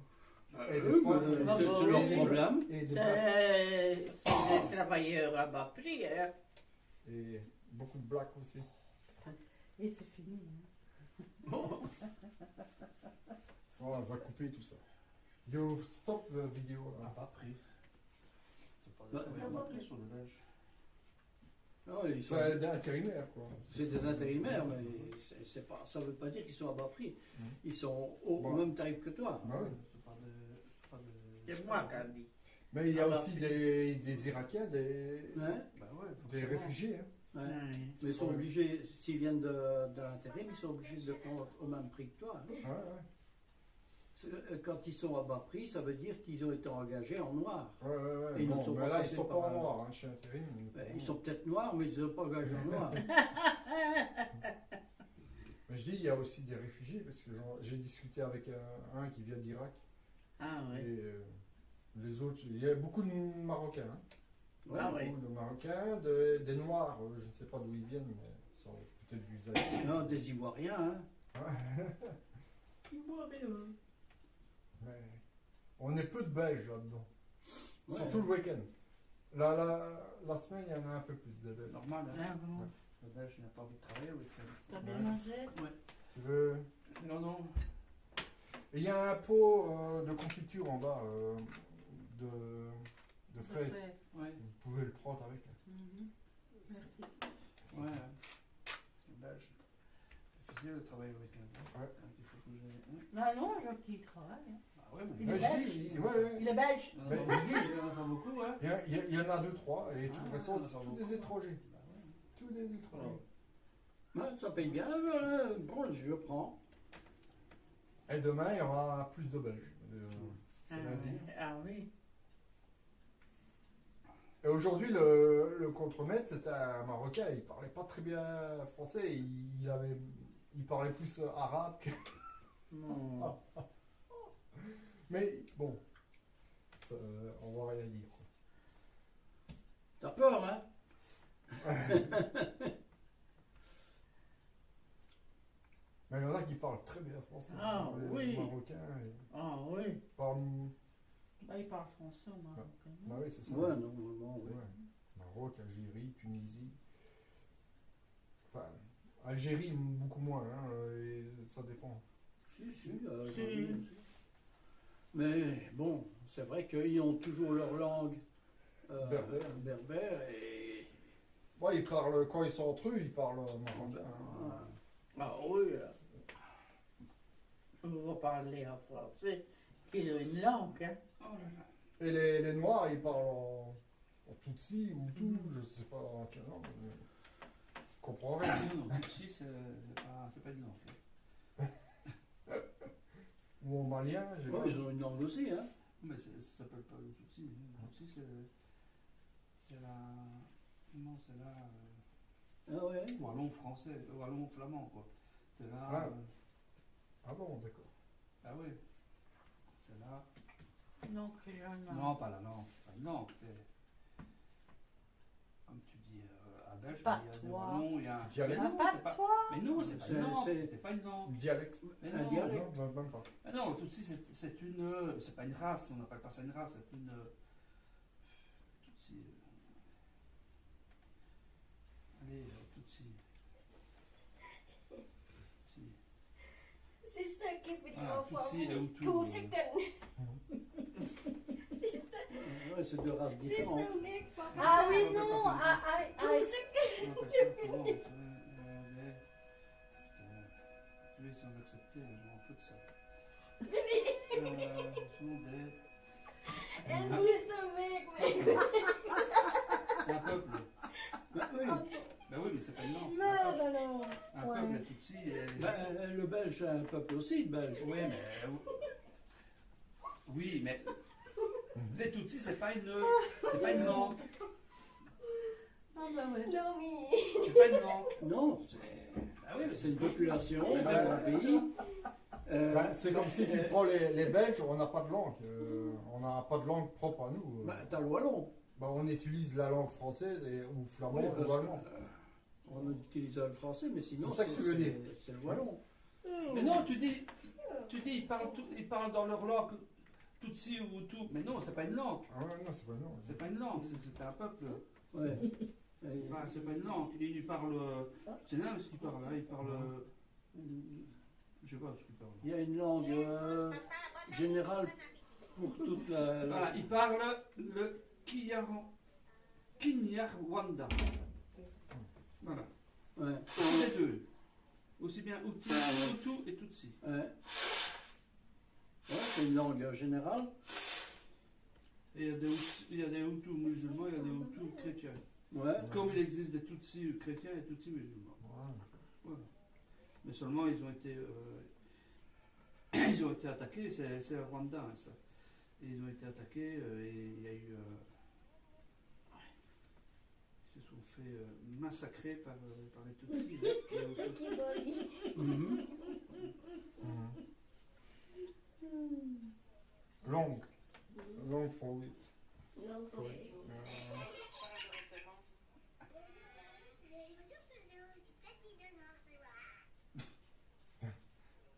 Hein. Et des Oui, femmes, mais et c'est des- leur problème. Et des blacks. C'est des travailleurs à bas prix, hein. Et beaucoup de blacks aussi. Et c'est fini. Hein. Voilà, on va couper tout ça. Yo, stop la vidéo. Ah, Là. pas pris. C'est pas Bah, des travailleurs mal pris sur le Belge. Non, ils sont- C'est des intérimaires, quoi. C'est des intérimaires, mais c'est pas, ça ne veut pas dire qu'ils sont à bas prix. Mhm. Ils sont au Bon. même tarif que toi. Bah oui. C'est pas de. C'est moi qui ai dit. Mais il y a Ah bah, aussi puis- des Irakiens, des Hein? Bah ouais, des forcément. réfugiés. Hein. Ouais. Ouais. Mais ils sont obligés, s'ils viennent de l'intérim, ils sont obligés de prendre au même prix que toi. Hein. Ouais, ouais. Quand ils sont à bas prix, ça veut dire qu'ils ont été engagés en noir. Ouais, ouais, ouais. Et ils ne Bon, sont mais pas là, ils passés sont par pas en un- noir, hein, chez Intérim. Ils sont peut-être noirs, mais ils ne sont pas engagés en noir. Mais je dis, il y a aussi des réfugiés, parce que j'ai discuté avec un qui vient d'Irak. Ah ouais. Et les autres, il y a beaucoup de Marocains. Hein. Ouais, Ah ouais. Beaucoup de Marocains, des Noirs, je ne sais pas d'où ils viennent, mais ils sont peut-être du Zaïre. Non, des Ivoiriens. Hein. Mais on est peu de Belges là-dedans. Ouais. Surtout le week-end. La semaine, il y en a un peu plus de Belges. Normal, hein. Ah bon. Le Belge n'a pas envie de travailler le week-end. T'as bien mangé? Tu veux... Non, non. Et il y a un pot de confiture en bas de fraises. Ouais. Vous pouvez le prendre avec. Mhm. Merci. Ouais. Le Belge. C'est difficile de travailler le week-end. Hein. Ouais. Donc, il faut que j'ai. Ah non, Jacques, il travaille. hein. Ah ouais, mais. Il est Ouais, belge. je dis, ouais. Il est belge. Il y en a pas beaucoup, il y en a pas beaucoup, hein. Il y en a 2-3, et de toute Ah, façon, ça c'est va tous beaucoup. des étrangers. Bah ouais. Tous des étrangers. Ouais, ça paye bien. Bon, je prends. Et demain, il y aura plus de Belges. Ah, C'est lundi. ouais. Ah oui. Et aujourd'hui, le contremaître, c'était un Marocain. Il parlait pas très bien français. Il parlait plus arabe que... Non. Mais bon, ça, on va rien dire. Quoi. T'as peur, hein? Mais il y en a qui parlent très bien français. Ah, les oui. Marocains. Ah oui. Ils parlent... Bah, il parle français au Marocain. Bah oui, c'est ça. Ouais, normalement, oui. Ouais. Maroc, Algérie, Tunisie. Enfin, Algérie, beaucoup moins. Hein, et ça dépend. Si, Si. j'en ai aussi. Mais bon, c'est vrai qu'ils ont toujours leur langue berbère et... Ouais, ils parlent, quand ils sont entre eux, ils parlent marocain. Hein. Ah, Ah oui. On va parler en français, qui est une langue. Hein. Oh là là. Et les Noirs, ils parlent en Tutsi ou tout, je sais pas en quelle langue. Mais... Je comprends rien. Non, Tutsi, c'est pas une langue. Ou en malien, j'ai ouais, pas... ils ont une langue aussi, hein. Mais ça s'appelle pas le Tutsi. Le Tutsi, c'est la. Non, c'est là. Ah ouais. Wallon français, wallon flamand, quoi. C'est là. Ah. Ah bon, d'accord. Ah oui. C'est là. Non, régional. Non, pas la langue. Pas une langue, c'est. Comme tu dis, à Belge, il y a des Patois. wallons, il y a un. Dialecte. Mais Un non, pas c'est pas. toi. Mais non, c'est pas une langue. C'est- C'est pas une langue. Dialecte. Mais Un non. dialecte. Non, même pas. Ah non, le Tutsi, c'est une. C'est pas une race, on n'appelle pas ça une race, c'est une. Tutsi. Allez, Tutsi. Si. C'est ça qui veut dire Ah, en Tutsi et Hutu. Tout c'est que. C'est ça, Ouais, c'est deux races c'est différentes. ça, mec. Ah oui, on appelle non. pas ça Ah, ah, Tout ah, c'est que. On appelle ça comment tous les sont acceptés, je m'en fous de ça. Sont des. Elle c'est ça, mec. Un peuple. Bah oui. Ben oui, mais c'est pas une langue. c'est non, un peuple. non, non. Un Ouais. peuple, les Tutsis. Bah, le belge, c'est un peuple aussi, le belge. Oui, mais. Oui, mais. Les Tutsis, c'est pas une langue. Ah bah ouais. Non, mais. C'est pas une langue. Non, Ah oui, mais c'est une population, Ouais. un pays. Ben, c'est comme si tu prends les Belges, on n'a pas de langue. On n'a pas de langue propre à nous. Bah, t'as le wallon. Ben, on utilise la langue française ou flamand Oui, parce ou allemand. que, on utilise le français, mais sinon, C'est ça que tu veux dire. c'est le wallon. Mais non, tu dis ils parlent dans leur langue, Tutsi ou tout. Mais non, c'est pas une langue. Ah ouais, non, c'est pas une langue. C'est pas une langue, c'est un peuple. Ouais. C'est pas une langue. Ils parlent. C'est là ce qu'ils parlent. Hein. Ils parlent. Je sais pas ce qu'ils parlent. Il y a une langue générale pour toute la... Voilà, ils parlent le Kinyarwanda. Voilà. Ouais. Tous les deux. Aussi bien Hutu et Tutsi. Ouais. Ouais, c'est une langue générale. Et il y a des Hutus musulmans, il y a des Hutus chrétiens. Ouais. Comme il existe des Tutsis chrétiens et Tutsis musulmans. Ouais. Voilà. Mais seulement ils ont été attaqués, c'est Rwanda hein, ça. Et ils ont été attaqués et il y a eu. Ils se sont fait massacrer par les Tutsis. C'est qui Dolly. Mhm. Langue. Langue for it. Non, For it.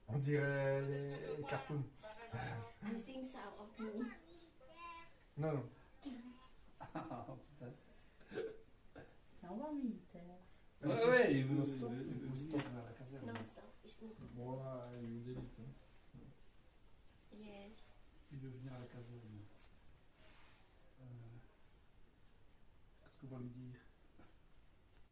On dirait les cartoons. I think Sound of Me. Non, non. Ah, putain. C'est un roi militaire. Ouais, il veut veut stop. stop vers la caserne. Non, stop. It's not. Voilà, il nous délite. Hein. Yes. Il veut venir à la caserne. Qu'est-ce qu'on va lui dire